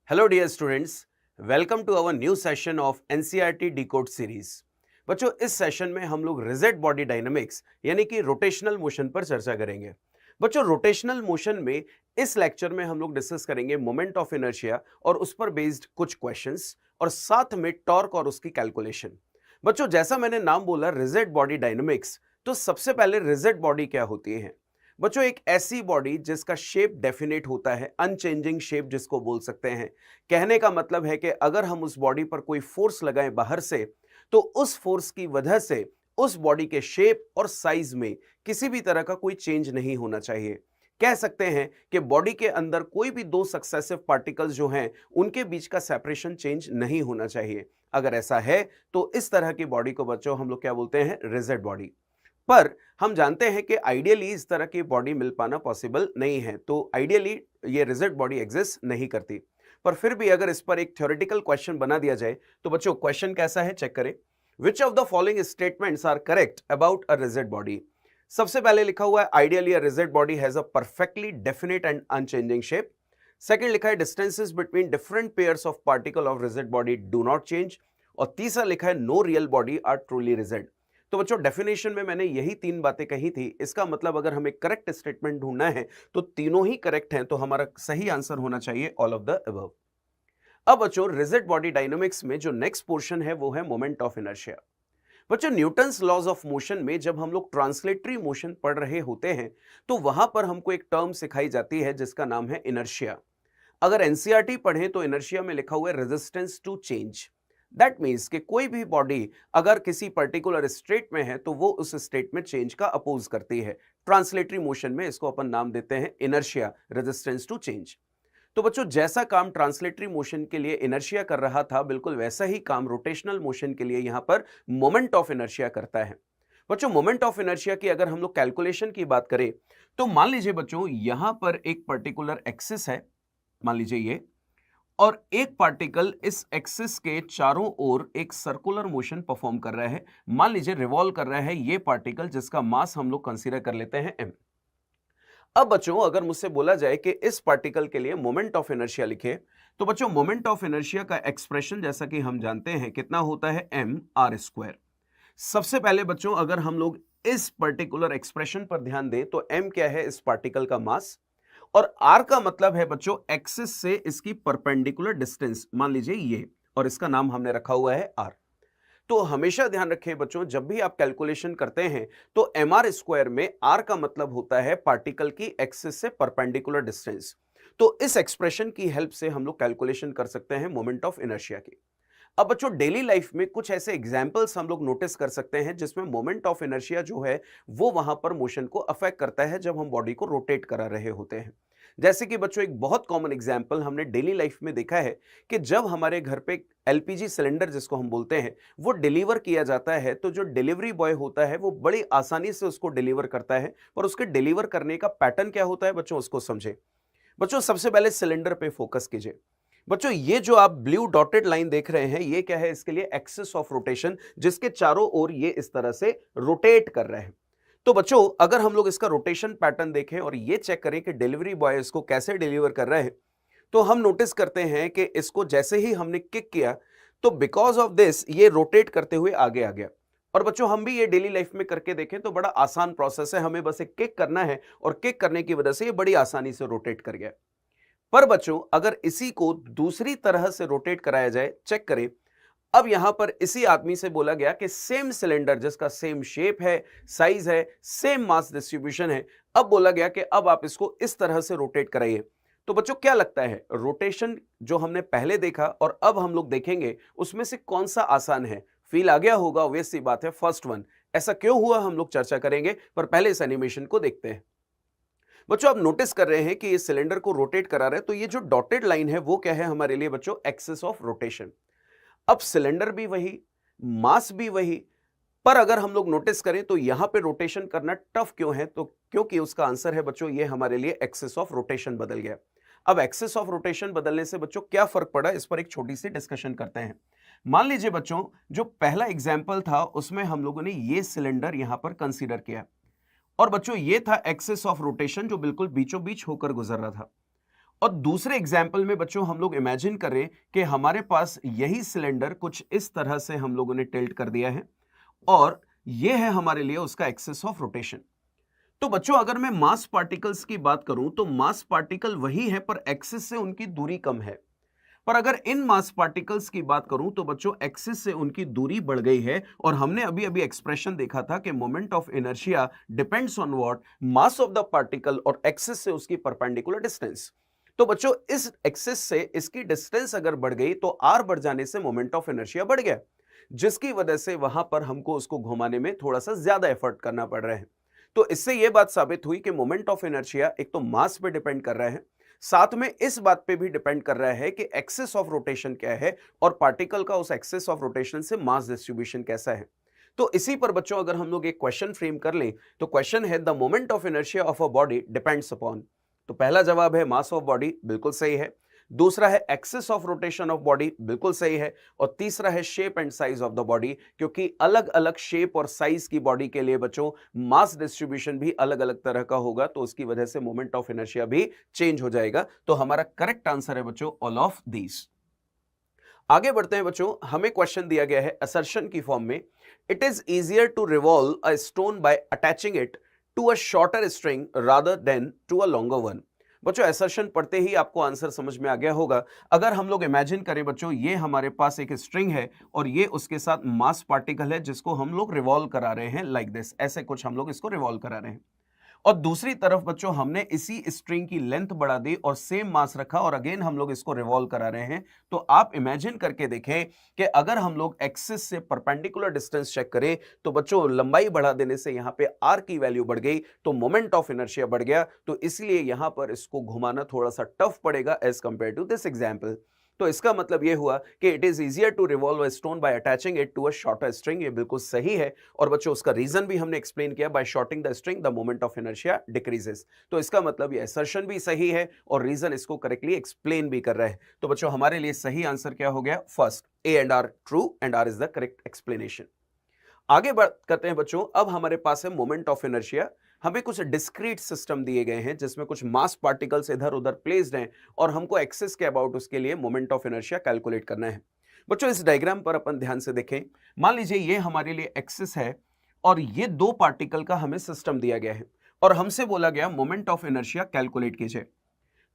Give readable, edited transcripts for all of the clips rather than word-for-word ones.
Hello dear students, welcome to our new session of NCERT decode series. बच्चों, इस session में हम लोग रिजिड बॉडी डायनामिक्स यानी कि रोटेशनल मोशन पर चर्चा करेंगे। बच्चों, रोटेशनल मोशन में इस लेक्चर में हम लोग डिस्कस करेंगे मोमेंट ऑफ इनर्शिया और उस पर बेस्ड कुछ क्वेश्चंस और साथ में टॉर्क और उसकी कैलकुलेशन। बच्चों, जैसा मैंने नाम बोला रिजिड बॉडी डायनामिक्स, तो सबसे पहले रिजिड बॉडी क्या होती है? बच्चों, एक ऐसी बॉडी जिसका शेप डेफिनेट होता है, अनचेंजिंग शेप जिसको बोल सकते हैं। कहने का मतलब है कि अगर हम उस बॉडी पर कोई फोर्स लगाएं बाहर से, तो उस फोर्स की वजह से उस बॉडी के शेप और साइज में किसी भी तरह का कोई चेंज नहीं होना चाहिए। कह सकते हैं कि बॉडी के अंदर कोई भी दो सक्सेसिव पार्टिकल्स जो हैं उनके बीच का सेपरेशन चेंज नहीं होना चाहिए। अगर ऐसा है तो इस तरह की बॉडी को बच्चों हम लोग क्या बोलते हैं? Rigid body. पर हम जानते हैं कि आइडियली इस तरह की बॉडी मिल पाना पॉसिबल नहीं है, तो आइडियली ये रिजिड बॉडी एग्जिस्ट नहीं करती। पर फिर भी अगर इस पर एक थ्योरेटिकल क्वेश्चन बना दिया जाए तो बच्चों क्वेश्चन कैसा है, चेक करें। Which of the following statements are correct about a rigid body? सबसे पहले लिखा हुआ है ideally a rigid body has a perfectly definite and unchanging shape. Second लिखा है distances between different pairs of particle of rigid body do not change. और तीसरा लिखा है no real body are truly rigid. तो बच्चों, डेफिनेशन में मैंने यही तीन बातें कही थी। इसका मतलब अगर हमें करेक्ट स्टेटमेंट ढूंढना है तो तीनों ही करेक्ट हैं, तो हमारा सही आंसर होना चाहिए ऑल ऑफ द अबव। अब बच्चों, रिजिड बॉडी डायनामिक्स में जो नेक्स्ट पोर्शन है वो है मोमेंट ऑफ इनर्शिया। बच्चों, न्यूटन्स लॉज ऑफ मोशन में जब हम लोग ट्रांसलेटरी मोशन पढ़ रहे होते हैं तो वहां पर हमको एक टर्म सिखाई जाती है जिसका नाम है इनर्शिया। अगर एनसीईआरटी पढ़ें तो इनर्शिया में लिखा हुआ है resistance to change. That means कि कोई भी बॉडी अगर किसी पर्टिकुलर स्टेट में है तो वो उस स्टेट में चेंज का अपोज करती है। ट्रांसलेटरी मोशन में इसको अपन नाम देते हैं इनर्शिया, रेजिस्टेंस टू चेंज। तो बच्चों, जैसा काम ट्रांसलेटरी मोशन के लिए इनर्शिया कर रहा था, बिल्कुल वैसा ही काम रोटेशनल मोशन के लिए यहां पर मोमेंट ऑफ इनर्शिया करता है। बच्चों, मोमेंट ऑफ इनर्शिया की अगर हम लोग कैलकुलेशन की बात करें तो मान लीजिए बच्चों यहां पर एक पर्टिकुलर एक्सिस है, मान लीजिए ये, और एक पार्टिकल इस एक्सिस के चारों ओर एक सर्कुलर मोशन परफॉर्म कर रहा है। मान लीजिए रिवॉल्व कर रहा है ये पार्टिकल जिसका मास हम लोग कंसीडर कर लेते हैं m। अब बच्चों, अगर मुझसे बोला जाए कि इस पार्टिकल के लिए मोमेंट ऑफ इनर्शिया लिखे, तो बच्चों मोमेंट ऑफ इनर्शिया का एक्सप्रेशन जैसा कि हम जानते हैं कितना होता है, m r स्क्वायर। सबसे पहले बच्चों अगर हम लोग इस पर्टिकुलर एक्सप्रेशन पर ध्यान दें तो m क्या है? इस पार्टिकल का मास, और r का मतलब है बच्चों एक्सिस से इसकी परपेंडिकुलर डिस्टेंस, मान लीजिए ये, और इसका नाम हमने रखा हुआ है r। तो हमेशा ध्यान रखें बच्चों, जब भी आप कैलकुलेशन करते हैं तो mr स्क्वायर में r का मतलब होता है पार्टिकल की एक्सिस से परपेंडिकुलर डिस्टेंस। तो इस एक्सप्रेशन की हेल्प से हम लोग कैलकुलेशन कर सकते हैं मोमेंट ऑफ इनर्शिया की। अब बच्चों, डेली लाइफ में कुछ ऐसे एग्जाम्पल्स हम लोग नोटिस कर सकते हैं जिसमें मोमेंट ऑफ इनर्शिया जो है वो वहां पर मोशन को अफेक्ट करता है जब हम बॉडी को रोटेट करा रहे होते हैं। जैसे कि बच्चों एक बहुत कॉमन एग्जाम्पल हमने डेली लाइफ में देखा है कि जब हमारे घर पे एलपीजी सिलेंडर जिसको हम बोलते हैं वो डिलीवर किया जाता है, तो जो डिलीवरी बॉय होता है वो बड़ी आसानी से उसको डिलीवर करता है। पर उसके डिलीवर करने का पैटर्न क्या होता है बच्चों, उसको समझे। बच्चों, सबसे पहले सिलेंडर पे फोकस कीजिए। बच्चों, ये जो आप ब्लू डॉटेड लाइन देख रहे हैं ये क्या है? इसके लिए एक्सिस ऑफ रोटेशन, जिसके चारों ओर ये इस तरह से रोटेट कर रहे हैं। तो बच्चों, अगर हम लोग इसका रोटेशन पैटर्न देखें और ये चेक करें कि डिलीवरी बॉय इसको कैसे डिलीवर कर रहे हैं, तो हम नोटिस करते हैं कि इसको जैसे ही हमने किक किया तो बिकॉज ऑफ दिस ये रोटेट करते हुए आगे आ गया। और बच्चों, हम भी ये डेली लाइफ में करके देखें तो बड़ा आसान प्रोसेस है, हमें बस एक किक करना है और किक करने की वजह से ये बड़ी आसानी से रोटेट कर गया। पर बच्चों, अगर इसी को दूसरी तरह से रोटेट कराया जाए, चेक करें। अब यहां पर इसी आदमी से बोला गया कि सेम सिलेंडर जिसका सेम शेप है, साइज है, सेम मास डिस्ट्रीब्यूशन है, अब बोला गया कि अब आप इसको इस तरह से रोटेट कराइए। तो बच्चों, क्या लगता है रोटेशन जो हमने पहले देखा और अब हम लोग देखेंगे उसमें से कौन सा आसान है? फील आ गया होगा, ऑब्वियस सी बात है, फर्स्ट वन। ऐसा क्यों हुआ हम लोग चर्चा करेंगे, पर पहले इस एनिमेशन को देखते हैं। बच्चों, आप नोटिस कर रहे हैं कि ये सिलेंडर को रोटेट करा रहे हैं, तो ये जो डॉटेड लाइन है वो क्या है हमारे लिए बच्चों? Axis of rotation. अब सिलेंडर भी वही, मास भी वही, पर अगर हम लोग नोटिस करें तो यहां पे रोटेशन करना टफ क्यों है? तो क्योंकि उसका आंसर है बच्चों ये हमारे लिए एक्सिस ऑफ रोटेशन बदल गया। अब एक्सिस ऑफ रोटेशन बदलने से बच्चों क्या फर्क पड़ा, इस पर एक छोटी सी डिस्कशन करते हैं। मान लीजिए बच्चों, जो पहला एग्जाम्पल था उसमें हम लोगों ने ये सिलेंडर यहां पर कंसीडर किया, और बच्चों ये था एक्सिस ऑफ रोटेशन जो बिल्कुल बीचों बीच होकर गुजर रहा था। और दूसरे एग्जाम्पल में बच्चों हम लोग इमेजिन करें कि हमारे पास यही सिलेंडर कुछ इस तरह से हम लोगों ने टिल्ट कर दिया है और यह है हमारे लिए उसका एक्सिस ऑफ रोटेशन। तो बच्चों अगर मैं मास पार्टिकल्स की बात करूं तो मास पार्टिकल वही है पर एक्सिस से उनकी दूरी कम है। पर अगर इन मास पार्टिकल्स की बात करूं तो बच्चों एक्सिस से उनकी दूरी बढ़ गई है और हमने अभी अभी एक्सप्रेशन देखा था कि moment of inertia depends on what, mass of the particle और एक्सिस से उसकी परपेंडिकुलर डिस्टेंस। तो बच्चों इस एक्सिस से इसकी डिस्टेंस अगर बढ़ गई तो आर बढ़ जाने से मोमेंट ऑफ इनर्शिया बढ़ गया, जिसकी वजह से वहां पर हमको उसको घुमाने में थोड़ा सा ज्यादा एफर्ट करना पड़ रहा है। तो इससे यह बात साबित हुई कि मोमेंट ऑफ इनर्शिया एक तो मास पे डिपेंड कर रहा है, साथ में इस बात पे भी डिपेंड कर रहा है कि एक्सिस ऑफ रोटेशन क्या है और पार्टिकल का उस एक्सिस ऑफ रोटेशन से मास डिस्ट्रीब्यूशन कैसा है। तो इसी पर बच्चों अगर हम लोग एक क्वेश्चन फ्रेम कर लें तो क्वेश्चन है the moment of inertia of a body depends upon. तो पहला जवाब है मास ऑफ बॉडी, बिल्कुल सही है। दूसरा है axis of rotation of body, बिल्कुल सही है। और तीसरा है shape and size of the body, क्योंकि अलग अलग शेप और साइज की बॉडी के लिए बच्चों मास डिस्ट्रीब्यूशन भी अलग अलग तरह का होगा, तो उसकी वजह से मोमेंट ऑफ इनर्शिया भी चेंज हो जाएगा। तो हमारा करेक्ट आंसर है बच्चों ऑल ऑफ दीज। आगे बढ़ते हैं बच्चों, हमें क्वेश्चन दिया गया है असर्शन की फॉर्म में, it is easier to revolve a stone by attaching it to a shorter string rather than to a longer one. बच्चों असर्शन पढ़ते ही आपको आंसर समझ में आ गया होगा। अगर हम लोग इमेजिन करें बच्चों, ये हमारे पास एक स्ट्रिंग है और ये उसके साथ मास पार्टिकल है जिसको हम लोग रिवॉल्व करा रहे हैं लाइक दिस, ऐसे कुछ हम लोग इसको रिवॉल्व करा रहे हैं। और दूसरी तरफ बच्चों हमने इसी स्ट्रिंग की लेंथ बढ़ा दी और सेम मास रखा और अगेन हम लोग इसको रिवॉल्व करा रहे हैं। तो आप इमेजिन करके देखें कि अगर हम लोग एक्सिस से परपेंडिकुलर डिस्टेंस चेक करें तो बच्चों लंबाई बढ़ा देने से यहां पे आर की वैल्यू बढ़ गई, तो मोमेंट ऑफ इनर्शिया बढ़ गया। तो इसलिए यहां पर इसको घुमाना थोड़ा सा टफ पड़ेगा as compare to this example. तो इसका मतलब यह हुआ कि it is easier to revolve a stone by attaching it to a shorter string. ये बिल्कुल सही है और बच्चों उसका रीजन भी हमने एक्सप्लेन किया, by shorting the string the moment of inertia decreases. तो इसका मतलब ये असर्शन भी सही है और रीजन इसको करेक्टली एक्सप्लेन भी कर रहा है। तो बच्चों हमारे लिए सही आंसर क्या हो गया, first A and R true and R is the correct explanation. आगे बात करते हैं बच्चों, अब हमारे पास है मोमेंट ऑफ इनर्शिया। हमें कुछ डिस्क्रीट सिस्टम दिए गए हैं जिसमें कुछ मास पार्टिकल्स इधर उधर प्लेस्ड हैं और हमको एक्सिस के अबाउट उसके लिए मोमेंट ऑफ इनर्शिया कैलकुलेट करना है। बच्चों इस डायग्राम पर अपन ध्यान से देखें, मान लीजिए ये हमारे लिए एक्सिस है और ये दो पार्टिकल का हमें सिस्टम दिया गया है और हमसे बोला गया मोमेंट ऑफ इनर्शिया कैलकुलेट कीजिए।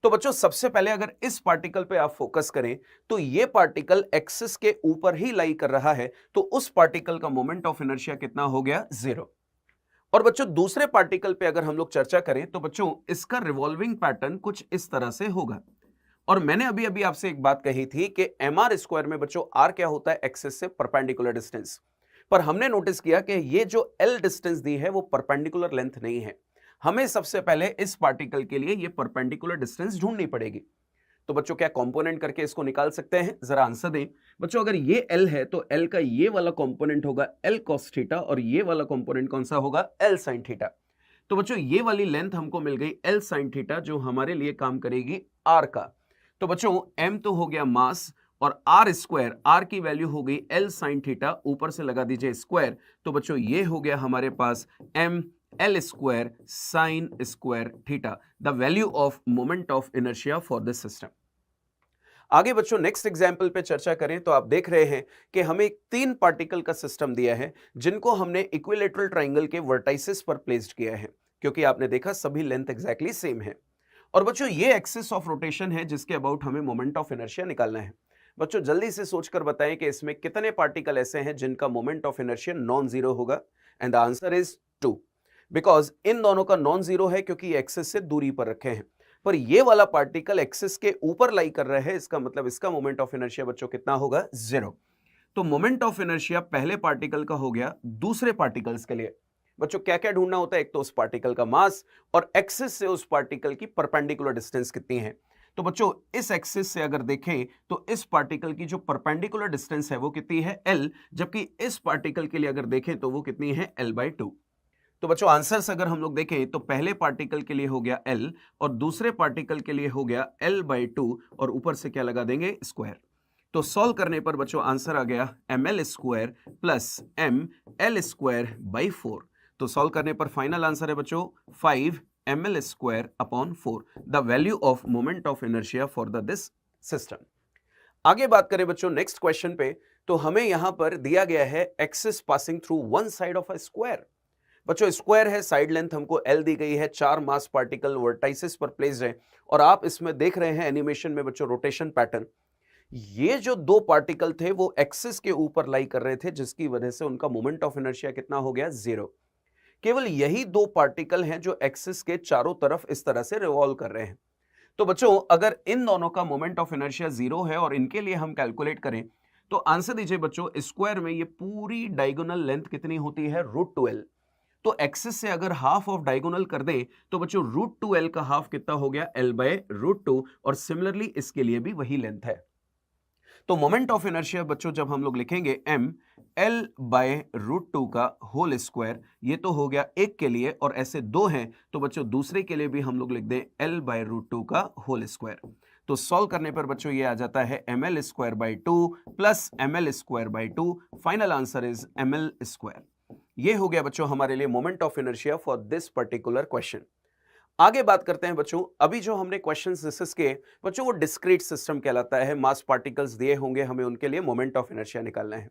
तो बच्चों सबसे पहले अगर इस पार्टिकल पे आप फोकस करें तो ये पार्टिकल एक्सिस के ऊपर ही लाई कर रहा है, तो उस पार्टिकल का मोमेंट ऑफ इनर्शिया कितना हो गया, 0। और बच्चों दूसरे पार्टिकल पे अगर हम लोग चर्चा करें तो बच्चों इसका रिवॉल्विंग पैटर्न कुछ इस तरह से होगा। और मैंने अभी अभी आपसे एक बात कही थी कि mr स्क्वायर में बच्चों r क्या होता है, एक्सिस से परपेंडिकुलर डिस्टेंस। पर हमने नोटिस किया कि ये जो l डिस्टेंस दी है वो परपेंडिकुलर लेंथ नहीं है। हमें सबसे पहले इस पार्टिकल के लिए ये परपेंडिकुलर डिस्टेंस ढूंढनी पड़ेगी। तो बच्चों क्या कंपोनेंट करके इसको निकाल सकते हैं, जरा आंसर दें। बच्चों अगर ये L है तो L का ये वाला कंपोनेंट होगा L cos थीटा और ये वाला कंपोनेंट कौन सा होगा, L sin थीटा। तो बच्चों ये वाली लेंथ हमको मिल गई L sin थीटा जो हमारे लिए काम करेगी R का। तो बच्चों M तो हो गया मास और R स्क्वायर, R की वैल्यू हो गई L sin थीटा, ऊपर से लगा दीजिए स्क्वायर। तो बच्चों ये हो गया हमारे पास M L square sine square theta, the value of moment of inertia for this system. आगे बच्चों नेक्स्ट एग्जाम्पल पे चर्चा करें तो आप देख रहे हैं कि हमें एक 3 पार्टिकल का सिस्टम दिया है जिनको हमने इक्विलेटरल ट्राइंगल के वर्टाइसेस पर प्लेस्ड किया है, क्योंकि आपने देखा सभी लेंथ एग्जैक्टली सेम है। और बच्चों ये एक्सिस ऑफ रोटेशन है जिसके अबाउट हमें मोमेंट ऑफ इनर्शिया निकालना है। बच्चों जल्दी से सोचकर बताएं कि इसमें कितने पार्टिकल ऐसे हैं जिनका moment of inertia non zero होगा, and the answer is 2, because इन दोनों का नॉन जीरो है क्योंकि एक्सिस से दूरी पर रखे हैं। पर ये वाला पार्टिकल एक्सिस के ऊपर लाई कर रहा है, इसका मतलब इसका मोमेंट ऑफ इनर्शिया बच्चों कितना होगा, 0। तो मोमेंट ऑफ इनर्शिया पहले पार्टिकल का हो गया। दूसरे पार्टिकल्स के लिए बच्चों क्या क्या ढूंढना होता है, एक तो उस पार्टिकल का मास और एक्सिस से उस पार्टिकल की परपेंडिकुलर डिस्टेंस कितनी है। तो बच्चों इस एक्सिस से अगर देखें तो इस पार्टिकल की जो परपेंडिकुलर डिस्टेंस है वो कितनी है, L, जबकि इस पार्टिकल के लिए अगर देखें तो वो कितनी है, L/2। तो बच्चों आंसर्स अगर हम लोग देखें तो पहले पार्टिकल के लिए हो गया L और दूसरे पार्टिकल के लिए हो गया L/2 और ऊपर से क्या लगा देंगे, स्क्वायर। तो सॉल्व करने पर बच्चों आंसर आ गया ml square plus ml square by 4। तो सॉल्व करने पर फाइनल आंसर है बच्चों 5 ml square upon 4 the value of moment of inertia for the this system. आगे बात करें बच्चों नेक्स्ट क्वेश्चन पे, तो हमें यहां पर दिया गया है axis passing through one side of a square. बच्चों स्क्वायर है, साइड लेंथ हमको एल दी गई है, 4 मास पार्टिकल वर्टाइसिस पर प्लेस्ड है और आप इसमें देख रहे हैं एनिमेशन में बच्चों रोटेशन पैटर्न। ये जो दो पार्टिकल थे वो एक्सिस के ऊपर लाई कर रहे थे, जिसकी वजह से उनका मोमेंट ऑफ इनर्शिया कितना हो गया, 0। केवल यही दो पार्टिकल हैं जो एक्सिस के चारों तरफ इस तरह से रिवॉल्व कर रहे हैं। तो बच्चों अगर इन दोनों का मोमेंट ऑफ इनर्शिया 0 है और इनके लिए हम कैलकुलेट करें तो आंसर दीजिए बच्चों, स्क्वायर में ये पूरी डायगोनल लेंथ कितनी होती है, √2l। तो एक्सिस से अगर हाफ ऑफ डायगोनल कर दें तो बच्चों √2l का हाफ कितना हो गया, l/√2, और सिमिलरली इसके लिए भी वही लेंथ है। तो मोमेंट ऑफ इनर्शिया बच्चों जब हम लोग लिखेंगे m l/√2 का होल स्क्वायर, ये तो हो गया एक के लिए, और ऐसे दो हैं तो बच्चों दूसरे के लिए भी हम लोग लिख दें l/√2 का होल स्क्वायर। तो सॉल्व करने पर बच्चों ये आ जाता है ml²/2 plus ml²/2, final answer is ml²। ये हो गया बच्चों हमारे लिए moment of inertia for this particular question. आगे बात करते हैं बच्चों, अभी जो हमने क्वेश्चंस डिस्कस किए बच्चों वो डिस्क्रीट सिस्टम कहलाता है। मास पार्टिकल्स दिए होंगे, हमें उनके लिए मोमेंट ऑफ इनर्शिया निकालना है।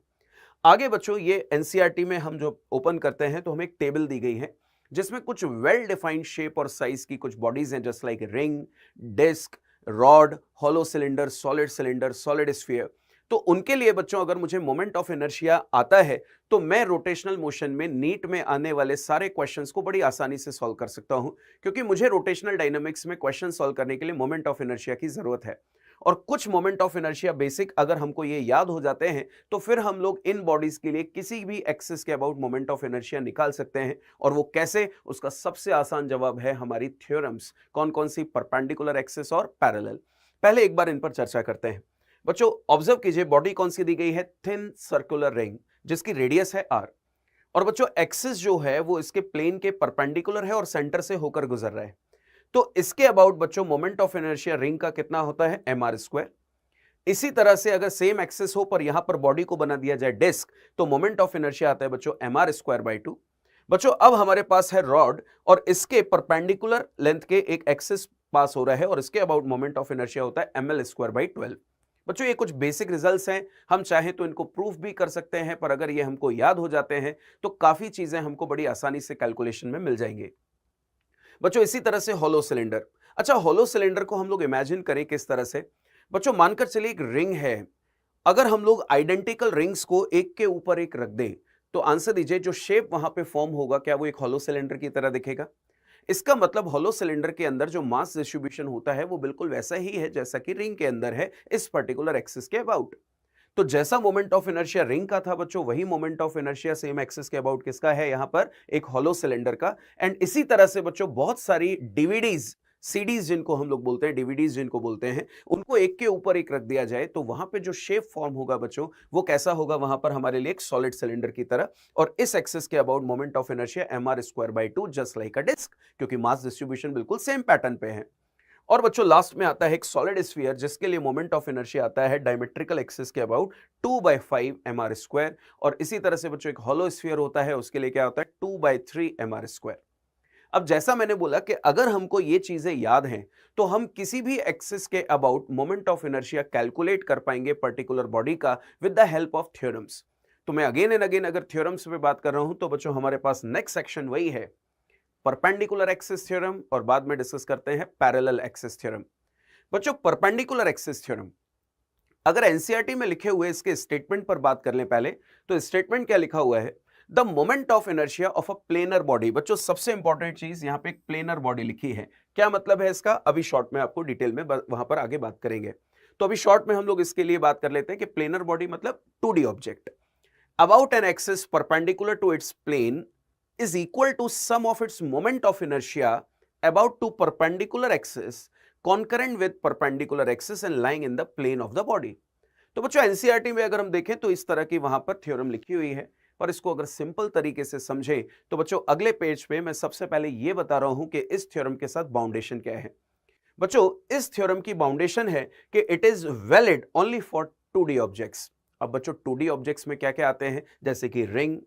आगे बच्चों ये एनसीईआरटी में हम जो ओपन करते हैं तो हमें एक टेबल दी गई है जिसमें कुछ वेल डिफाइंड शेप और साइज की कुछ बॉडीज हैं, just like ring, disc, rod, hollow cylinder, solid sphere. तो उनके लिए बच्चों अगर मुझे मोमेंट ऑफ इनर्शिया आता है तो मैं रोटेशनल मोशन में नीट में आने वाले सारे क्वेश्चंस को बड़ी आसानी से सॉल्व कर सकता हूं, क्योंकि मुझे रोटेशनल डायनामिक्स में क्वेश्चन सॉल्व करने के लिए मोमेंट ऑफ इनर्शिया की जरूरत है। और कुछ मोमेंट ऑफ इनर्शिया बेसिक अगर हमको ये याद हो जाते हैं तो फिर हम लोग इन बॉडीज के लिए किसी भी एक्सिस के अबाउट मोमेंट ऑफ इनर्शिया निकाल सकते हैं। और वो कैसे, उसका सबसे आसान जवाब है हमारी थ्योरम्स। कौन कौन सी, परपेंडिकुलर एक्सिस और पैरेलल। पहले एक बार इन पर चर्चा करते हैं। बच्चों ऑब्जर्व कीजिए, बॉडी कौन सी दी गई है, थिन सर्कुलर रिंग जिसकी रेडियस है r। और बच्चों एक्सिस जो है वो इसके प्लेन के परपेंडिकुलर है और सेंटर से होकर गुजर रहा है। तो इसके अबाउट बच्चों मोमेंट ऑफ इनर्शिया रिंग का कितना होता है, mr²। इसी तरह से अगर सेम एक्सिस हो पर यहां पर बॉडी को बना दिया जाए डिस्क, तो मोमेंट ऑफ इनर्शिया आता है बच्चों mr²/2। बच्चों अब हमारे पास है रॉड और इसके परपेंडिकुलर लेंथ के एक एक्सिस पास हो रहा है और इसके अबाउट मोमेंट ऑफ इनर्शिया होता है ml²/12। बच्चों ये कुछ बेसिक रिजल्ट्स हैं, हम चाहे तो इनको प्रूफ भी कर सकते हैं, पर अगर ये हमको याद हो जाते हैं तो काफी चीजें हमको बड़ी आसानी से कैलकुलेशन में मिल जाएंगे। बच्चों इसी तरह से हॉलो सिलेंडर। अच्छा हॉलो सिलेंडर को हम लोग इमेजिन करें किस तरह से, बच्चों मानकर चलिए एक रिंग है। अगर हम लोग आइडेंटिकल रिंग्स को एक के ऊपर एक रख दें तो आंसर दीजिए जो शेप वहां पे फॉर्म होगा क्या वो एक हॉलो सिलेंडर की तरह दिखेगा। इसका मतलब हॉलो सिलेंडर के अंदर जो मास डिस्ट्रीब्यूशन होता है वो बिल्कुल वैसा ही है जैसा कि रिंग के अंदर है इस पर्टिकुलर एक्सिस के अबाउट। तो जैसा मोमेंट ऑफ इनर्शिया रिंग का था बच्चों, वही moment of inertia same axis के अबाउट किसका है, यहां पर एक हॉलो सिलेंडर का। एंड इसी तरह से बच्चों बहुत सारी डीवीडीज, सीडीज जिनको हम लोग बोलते हैं, डीवीडीज जिनको बोलते हैं, उनको एक के ऊपर एक रख दिया जाए तो वहां पे जो शेप फॉर्म होगा बच्चों वो कैसा होगा, वहां पर हमारे लिए एक सॉलिड सिलेंडर की तरह। और इस एक्सिस के about moment of inertia mr²/2 just like a disc, क्योंकि मास डिस्ट्रीब्यूशन बिल्कुल सेम पैटर्न पे है। और बच्चों लास्ट में आता है एक सॉलिड स्फीयर जिसके लिए मोमेंट ऑफ इनर्शिया आता है डायमेट्रिकल एक्सिस के अबाउट 2/5 mr²। और इसी तरह से बच्चों एक हॉलो स्फीयर होता है, उसके लिए क्या होता है 2/3 mr²। अब जैसा मैंने बोला कि अगर हमको ये चीजें याद हैं तो हम किसी भी एक्सिस के about moment of inertia calculate कर पाएंगे पर्टिकुलर बॉडी का with the help of theorems. तो मैं अगेन एंड अगेन अगर थ्योरम्स पे बात कर रहा हूं तो बच्चों हमारे पास नेक्स्ट सेक्शन वही है, परपेंडिकुलर एक्सिस थ्योरम, और बाद में डिस्कस करते हैं पैरेलल एक्सिस थ्योरम। बच्चों परपेंडिकुलर एक्सिस थ्योरम अगर एनसीईआरटी में लिखे हुए इसके स्टेटमेंट पर बात कर लें पहले, तो स्टेटमेंट क्या लिखा हुआ है, the moment of inertia of a planar body. बच्चों सबसे इंपॉर्टेंट चीज यहां पे एक प्लेनर बॉडी लिखी है, क्या मतलब है इसका, अभी शॉर्ट में आपको डिटेल में वहां पर आगे बात करेंगे। तो अभी शॉर्ट में हम लोग इसके लिए बात कर लेते हैं कि प्लेनर बॉडी मतलब 2D object about an axis perpendicular to its plane is equal to sum of its moment of inertia about two perpendicular axes concurrent with perpendicular axis and lying in the plane of the body। तो बच्चों NCERT में अगर हम देखें तो इस तरह की वहां पर थ्योरम लिखी हुई है, पर इसको अगर सिंपल तरीके से समझें तो बच्चों अगले पेज पे मैं सबसे पहले ये बता रहा हूं कि इस थ्योरम के साथ बाउंडेशन क्या है। बच्चों इस थ्योरम की बाउंडेशन है कि it is valid only for 2D objects. अब बच्चों 2D ऑब्जेक्ट्स में क्या क्या आते हैं, जैसे कि रिंग,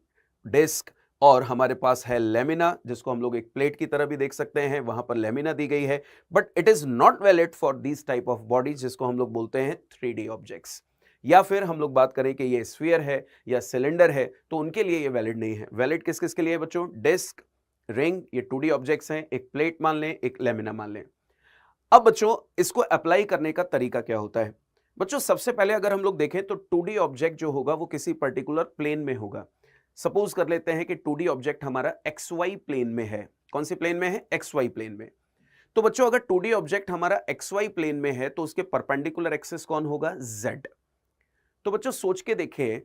डिस्क और हमारे पास है लेमिना, जिसको हम लोग एक प्लेट की तरह भी देख सकते हैं, वहां पर लेमिना दी गई है, but it is not valid for this type of bodies जिसको हम लोग बोलते हैं 3D ऑब्जेक्ट्स। या फिर हम लोग बात करें कि ये स्फीयर है या सिलेंडर है, तो उनके लिए ये वैलिड नहीं है। वैलिड किस किस के लिए बच्चों? डिस्क, रिंग, ये 2D ऑब्जेक्ट्स हैं, एक प्लेट मान लें, एक लेमिना मान लें। अब बच्चों इसको अप्लाई करने का तरीका क्या होता है? बच्चों सबसे पहले अगर हम लोग देखें तो 2D ऑब्जेक्ट जो होगा वो किसी पर्टिकुलर प्लेन में होगा। सपोज कर लेते हैं कि 2D ऑब्जेक्ट हमारा XY प्लेन में है। कौन सी प्लेन में है? XY प्लेन में। तो बच्चों अगर 2D ऑब्जेक्ट हमारा XY प्लेन में है तो उसके परपेंडिकुलर एक्सिस कौन होगा? Z। तो बच्चों सोच के देखिए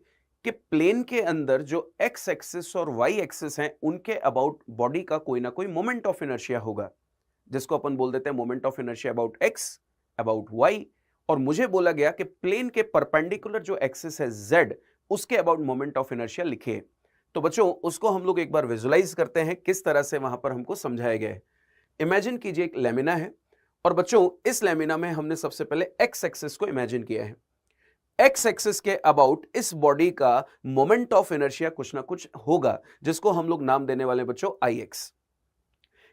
कि प्लेन के अंदर जो X एक्सिस और Y एक्सिस हैं उनके अबाउट बॉडी का कोई ना कोई मोमेंट ऑफ इनर्शिया होगा, जिसको अपन बोल देते हैं moment of inertia about X, about Y। और मुझे बोला गया कि प्लेन के परपेंडिकुलर जो एक्सिस है Z, उसके अबाउट मोमेंट ऑफ इनर्शिया लिखिए। तो बच्चों उसको हम लोग एक बार विजुलाइज करते हैं किस तरह से वहां पर हमको समझाया गया है। इमेजिन कीजिए एक लेमिना है और बच्चों इस लेमिना में हमने सबसे पहले एक्स एक्सिस को इमेजिन किया है। एक्स एक्सिस के अबाउट इस बॉडी का मोमेंट ऑफ इनर्शिया कुछ ना कुछ होगा, जिसको हम लोग नाम देने वाले बच्चों आई एक्स।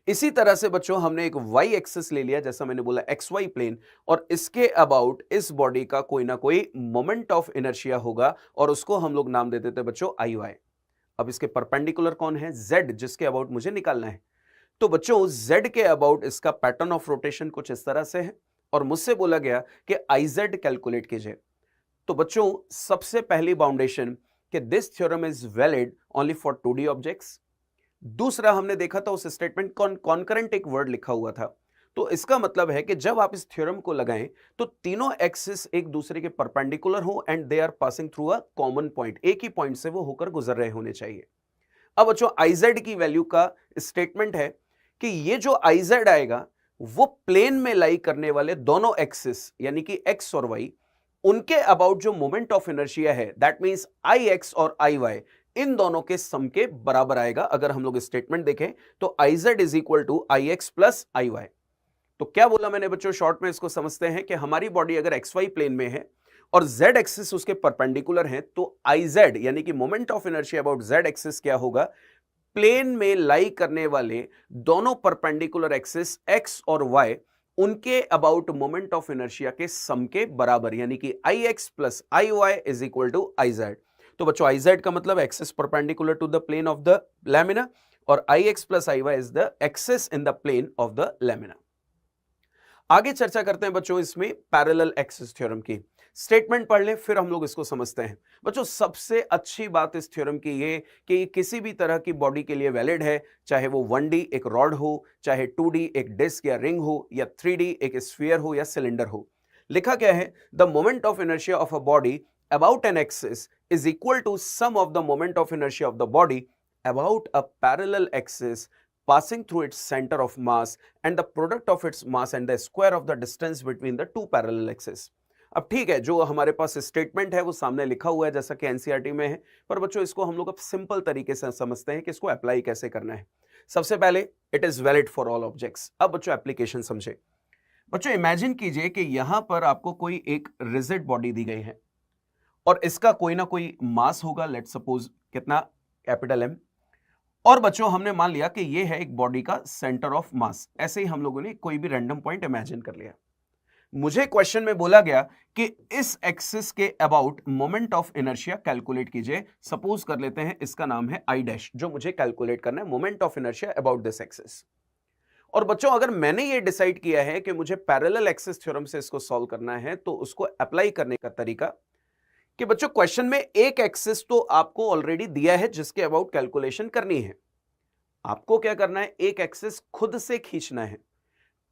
इसी तरह से बच्चों हमने एक वाई एक्सिस ले लिया, जैसा मैंने बोला एक्स वाई प्लेन, और इसके अबाउट इस बॉडी का कोई ना कोई मोमेंट ऑफ इनर्शिया होगा और उसको हम लोग नाम दे देते बच्चों आई वाई। अब इसके परपेंडिकुलर कौन है? जेड, जिसके अबाउट मुझे निकालना है। तो बच्चों जेड के अबाउट इसका पैटर्न ऑफ रोटेशन कुछ इस तरह से है और मुझसे बोला गया कि आई जेड कैलकुलेट कीजिए। तो बच्चों सबसे पहली बाउंडेशन कि this theorem is valid only for 2D objects. दूसरा हमने देखा था उस स्टेटमेंट कॉन्करेंट एक वर्ड लिखा हुआ था, तो इसका मतलब है कि जब आप इस थ्योरम को लगाएं तो तीनों एक्सिस एक दूसरे के परपेंडिकुलर हो and they are passing through a common point, एक ही पॉइंट से वो होकर गुजर रहे होने चाहिए। अब बच्चों आईजेड की वैल्यू का स्टेटमेंट है कि ये जो आईजेड आएगा वो प्लेन में लाई करने वाले दोनों एक्सिस यानी कि एक्स और वाई, उनके अबाउट जो मोमेंट ऑफ इनर्शिया है दैट मींस आई एक्स और आई वाई, इन दोनों के सम के बराबर आएगा। अगर हम लोग स्टेटमेंट देखें तो I Z is equal to I X plus I Y. तो क्या बोला मैंने बच्चों? शॉर्ट में इसको समझते हैं कि हमारी बॉडी अगर एक्स वाई प्लेन में है और जेड एक्सिस उसके परपेंडिकुलर है, तो आई जेड यानी कि moment of inertia about Z axis क्या होगा? प्लेन में लाई करने वाले दोनों परपेंडिकुलर एक्सिस एक्स और वाई, उनके अबाउट मोमेंट ऑफ इनर्शिया के सम के बराबर, यानी कि I X plus I Y is equal to I Z. तो बच्चों आई जेड का मतलब axis perpendicular to the plane of the lamina और I X plus I Y is the axis in the plane of the lamina. आगे चर्चा करते हैं बच्चों इसमें पैरेलल एक्सिस थ्योरम की। स्टेटमेंट पढ़ लें फिर हम लोग इसको समझते हैं। बच्चों सबसे अच्छी बात इस थ्योरम की ये कि ये किसी भी तरह की बॉडी के लिए वैलिड है, चाहे वो 1D एक रॉड हो, चाहे 2D एक डिस्क या रिंग हो, या 3D एक स्फीयर हो या सिलेंडर हो। लिखा क्या है? The moment of inertia of a body about an axis is equal to sum of the moment of inertia of the body about a parallel axis passing through its center of mass and the product of its mass and the square of the distance between the two parallel axes। अब ठीक है, जो हमारे पास statement है वो सामने लिखा हुआ है जैसा कि एनसीईआरटी में है, पर बच्चों इसको हम लोग अब सिंपल तरीके से समझते हैं कि इसको अप्लाई कैसे करना है। सबसे पहले it is valid for all objects. अब बच्चों एप्लीकेशन समझे। बच्चों इमेजिन कीजिए कि यहां पर आपको कोई एक रिजिड बॉडी दी गई है और इसका कोई ना कोई मास होगा, लेट्स सपोज कितना? Capital M. और बच्चों हमने मान लिया कि ये है एक बॉडी का सेंटर ऑफ मास। ऐसे ही हम लोगों ने कोई भी रैंडम पॉइंट इमेजिन कर लिया। मुझे क्वेश्चन में बोला गया कि इस एक्सिस के about moment of inertia calculate कीजिए। सपोज कर लेते हैं इसका नाम है आई डैश, जो मुझे कैलकुलेट करना है moment of inertia about this axis. और बच्चों अगर मैंने ये डिसाइड किया है कि मुझे पैरेलल एक्सिस थ्योरम से इसको सॉल्व करना है, तो उसको अप्लाई करने का तरीका कि बच्चों क्वेश्चन में एक एक्सिस तो आपको ऑलरेडी दिया है जिसके अबाउट कैलकुलेशन करनी है। आपको क्या करना है? एक एक्सिस खुद से खींचना है।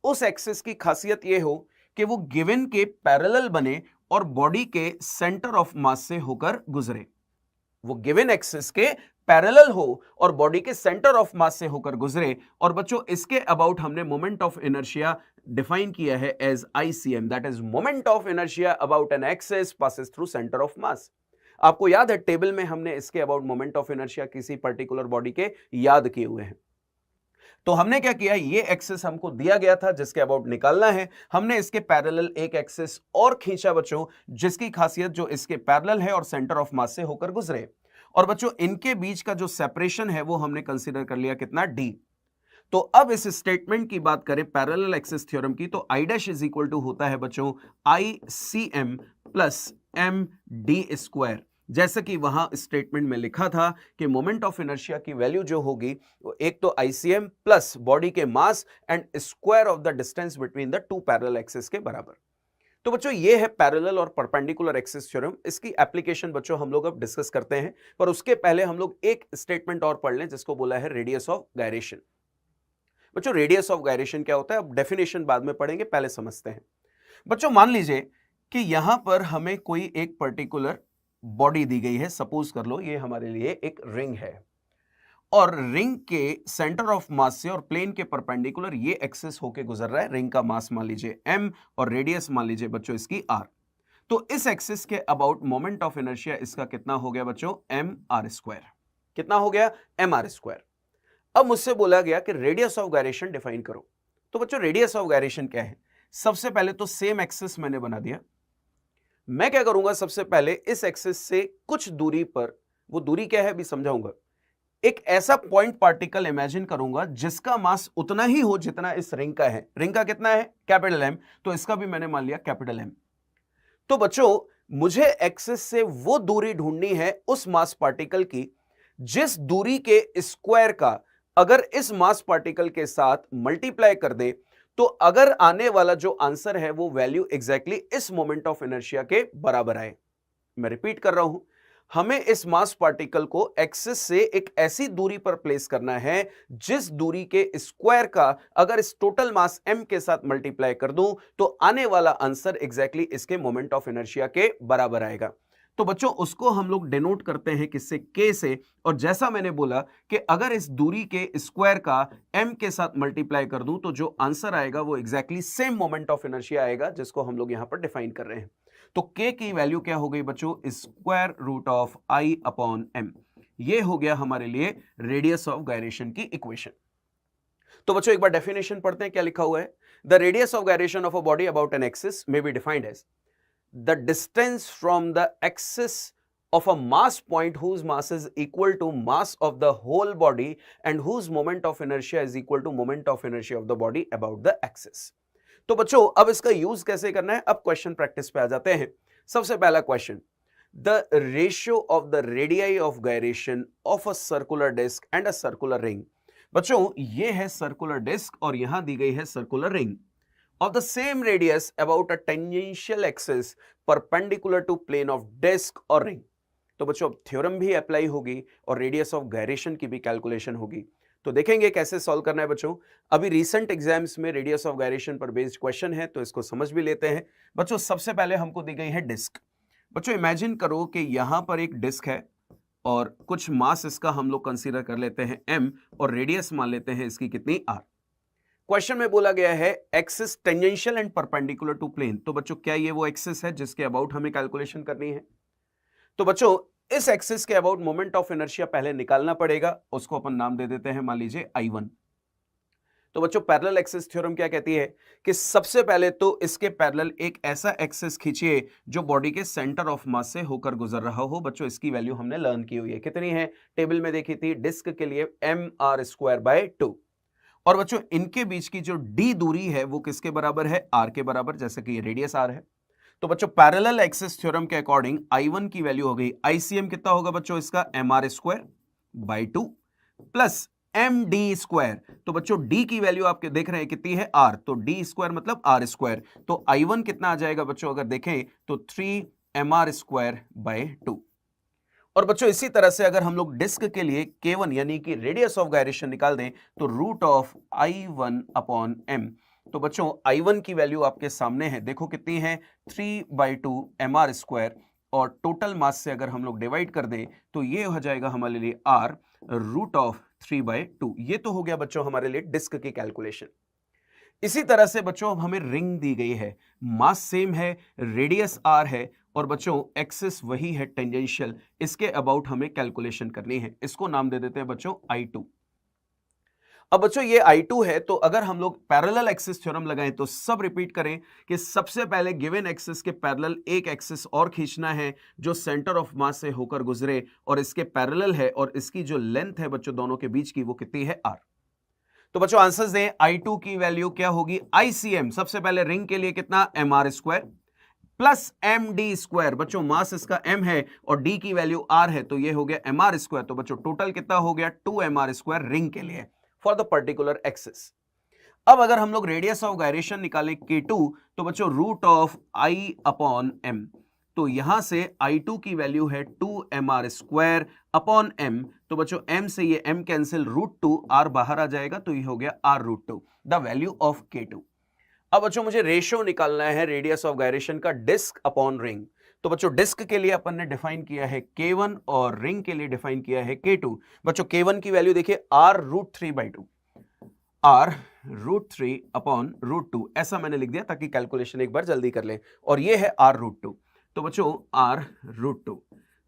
उस एक्सिस की खासियत यह हो कि वो गिवन के पैरेलल बने और बॉडी के सेंटर ऑफ मास से होकर गुजरे। वो गिवन एक्सिस के पैरेलल हो और बॉडी के सेंटर ऑफ मास से होकर गुजरे। और बच्चों इसके अबाउट हमने मोमेंट ऑफ इनर्शिया डिफाइन किया है as ICM, that is moment of inertia about an axis passes through centre of mass. आपको याद है टेबल में हमने इसके अबाउट मोमेंट ऑफ इनर्शिया किसी पर्टिकुलर बॉडी के याद किए हुए हैं। तो हमने क्या किया? ये एक्सिस हमको दिया गया था जिसके अबाउट निकालना है, हमने इसके पैरेलल एक एक्सिस और खींचा बच्चों, जिसकी खासियत जो इसके पैरेलल है और सेंटर ऑफ मास से होकर गुजरे। और बच्चों इनके बीच का जो सेपरेशन है वो हमने कंसीडर कर लिया कितना, d। तो अब इस स्टेटमेंट की बात करें पैरेलल एक्सिस थ्योरम की, तो I dash is equal to होता है बच्चों ICM प्लस MD²। जैसे कि वहां स्टेटमेंट में लिखा था कि मोमेंट ऑफ इनर्शिया की वैल्यू जो होगी वो एक तो ICM प्लस बॉडी के mass and square of the distance between the two parallel axis के बराबर। तो बच्चों ये है पैरेलल और परपेंडिकुलर एक्सिस थ्योरम। इसकी एप्लीकेशन बच्चों हम लोग अब डिस्कस करते हैं, पर उसके पहले हम लोग एक स्टेटमेंट और पढ़ लें जिसको बोला है रेडियस ऑफ गायरेशन। बच्चों रेडियस ऑफ गायरेशन क्या होता है, अब डेफिनेशन बाद में पढ़ेंगे, पहले समझते हैं। बच्चों मान लीजिए कि यहां पर हमें कोई एक पर्टिकुलर बॉडी दी गई है, सपोज कर लो ये हमारे लिए एक रिंग है, और रिंग के सेंटर ऑफ मास से और प्लेन के परपेंडिकुलर ये एक्सिस होके गुजर रहा है। रिंग का मास मान लीजिए m और रेडियस मान लीजिए बच्चों इसकी r। तो इस एक्सिस के अबाउट मोमेंट ऑफ इनर्शिया इसका कितना हो गया बच्चों, mr²। कितना हो गया, mr²। अब मुझसे बोला गया कि रेडियस ऑफ गायरेशन डिफाइन करो। तो बच्चों रेडियस ऑफ गायरेशन क्या है, सबसे पहले तो सेम एक्सिस मैंने बना दिया। मैं क्या करूंगा, सबसे पहले इस एक्सिस से कुछ दूरी पर, वो दूरी क्या है अभी समझाऊंगा, एक ऐसा पॉइंट पार्टिकल इमेजिन करूंगा जिसका मास उतना ही हो जितना इस रिंग का है। रिंग का कितना है, कैपिटल M, तो इसका भी मैंने मान लिया कैपिटल M। तो बच्चों मुझे एक्सिस से वो दूरी ढूंढनी है उस मास पार्टिकल की जिस दूरी के स्क्वायर का अगर इस मास पार्टिकल के साथ मल्टीप्लाई कर दे तो अगर आने वाला जो आंसर है वो वैल्यू एग्जैक्टली इस मोमेंट ऑफ इनर्शिया के बराबर आए। मैं रिपीट कर रहा हूं, हमें इस मास पार्टिकल को एक्सिस से एक ऐसी दूरी पर प्लेस करना है जिस दूरी के स्क्वायर का अगर इस टोटल मास m के साथ मल्टीप्लाई कर दूं तो आने वाला आंसर एग्जैक्टली इसके मोमेंट ऑफ इनर्शिया के बराबर आएगा। तो बच्चों उसको हम लोग डिनोट करते हैं किससे, k से। और जैसा मैंने बोला कि अगर इस दूरी के स्क्वायर का m के साथ मल्टीप्लाई कर दूं तो जो आंसर आएगा वो exactly same moment of inertia आएगा जिसको हम लोग यहां पर डिफाइन कर रहे हैं। तो k की वैल्यू क्या हो गई बच्चों, square root of I upon m। ये हो गया हमारे लिए रेडियस ऑफ गायरेशन की इक्वेशन। तो बच्चों एक बार डेफिनेशन पढ़ते हैं, क्या लिखा हुआ है, the radius of gyration of a body about an axis may be defined as the distance from the axis of a mass point whose mass is equal to mass of the whole body and whose moment of inertia is equal to moment of inertia of the body about the axis। तो बच्चों अब इसका use कैसे करना है, अब question practice पे आ जाते हैं। सबसे पहला question, the ratio of the radii of gyration of a circular disk and a circular ring। बच्चों ये है सर्कुलर डिस्क और यहां दी गई है circular ring of the same radius about a tangential axis perpendicular to plane of disk or ring। तो बच्चों अब थ्योरम भी अप्लाई होगी और रेडियस ऑफ गायरेशन की भी कैलकुलेशन होगी। तो देखेंगे कैसे सॉल्व करना है बच्चों। अभी रीसेंट एग्जाम्स में रेडियस ऑफ गायरेशन पर बेस्ड क्वेश्चन है तो इसको समझ भी लेते हैं। बच्चों सबसे पहले हमको दी गई है डिस्क। बच्चों इमेजिन करो कि यहां पर एक डिस्क है और कुछ मास इसका हम लोग कंसीडर कर लेते हैं m और रेडियस मान लेते हैं इसकी कितनी, r। क्वेश्चन में बोला गया है axis tangential and perpendicular to plane. तो बच्चों क्या ये वो एक्सिस है जिसके अबाउट हमें कैलकुलेशन करनी है। तो बच्चों इस एक्सिस के अबाउट मोमेंट ऑफ इनर्शिया पहले निकालना पड़ेगा, उसको अपन नाम दे देते हैं मान लीजिए I1। तो बच्चों पैरेलल एक्सिस थ्योरम क्या कहती है कि सबसे पहले तो इसके पैरेलल एक ऐसा एक्सिस खींचिए जो बॉडी के सेंटर ऑफ मास से होकर गुजर रहा हो। बच्चों इसकी वैल्यू हमने लर्न की हुई है, कितनी है, टेबल में देखी थी, डिस्क के लिए mr²/2। और बच्चों इनके बीच की जो d दूरी है वो किसके बराबर है, r के बराबर, जैसे कि ये रेडियस r है। तो बच्चों पैरेलल एक्सिस थ्योरम के अकॉर्डिंग I1 की वैल्यू हो गई, ICM कितना होगा बच्चों इसका, mr²/2 प्लस md²। तो बच्चों d की वैल्यू आपके देख रहे हैं कितनी है, r, तो d² मतलब r²। तो I1 कितना आ जाएगा बच्चों अगर देखें तो 3mr²/2। और बच्चों इसी तरह से अगर हम लोग डिस्क के लिए K1 यानी कि रेडियस ऑफ गायरेशन निकाल दें तो root of I1 upon m। तो बच्चों I1 की वैल्यू आपके सामने है, देखो कितनी है, 3/2 mr²। और टोटल मास से अगर हम लोग डिवाइड कर दें तो ये हो जाएगा हमारे लिए r रूट ऑफ 3/2। ये तो हो गया बच्चों हमारे लिए डिस्क की कैलकुलेशन। इसी तरह से बच्चों हमें रिंग दी गई है, मास सेम है, रेडियस r है और बच्चों एक्सिस वही है टेंजेंशियल। इसके अबाउट हमें कैलकुलेशन करनी है, इसको नाम दे देते हैं बच्चों I2। अब बच्चों ये I2 है, तो अगर हम लोग पैरेलल एक्सिस थ्योरम लगाएं तो सब रिपीट करें कि सबसे पहले गिवन एक्सिस के पैरेलल एक एक्सिस और खींचना है जो सेंटर ऑफ मास से होकर गुजरे और इसके पैरेलल है, और इसकी जो लेंथ है बच्चों दोनों के बीच की वो कितनी है, r। तो बच्चों आंसर्स दें, I2 की वैल्यू क्या होगी, ICM, सबसे पहले रिंग के लिए कितना, mr square plus md square, बच्चों मास इसका m है और d की वैल्यू r है, तो ये हो गया mr स्क्वायर। तो बच्चों टोटल कितना हो गया, 2mr स्क्वायर रिंग के लिए फॉर द पर्टिकुलर एक्सिस। अब अगर हम लोग रेडियस ऑफ गायरेशन निकालें k2, तो बच्चों root of I upon m, तो यहां से I2 की वैल्यू है 2mr स्क्वायर अपॉन m, तो बच्चों m से ये m कैंसिल, रूट 2 r बाहर आ जाएगा, तो ये हो गया r root 2 the value of k2। अब बच्चों मुझे रेशियो निकालना है रेडियस ऑफ गायरेशन का डिस्क अपॉन रिंग। तो बच्चों डिस्क के लिए अपन ने डिफाइन किया है k1 और रिंग के लिए डिफाइन किया है k2। बच्चों k1 की वैल्यू देखिए r root 3/2, r root 3 upon root 2, ऐसा मैंने लिख दिया ताकि कैलकुलेशन एक बार जल्दी कर लें, और ये है r रूट 2, तो बच्चों r रूट 2,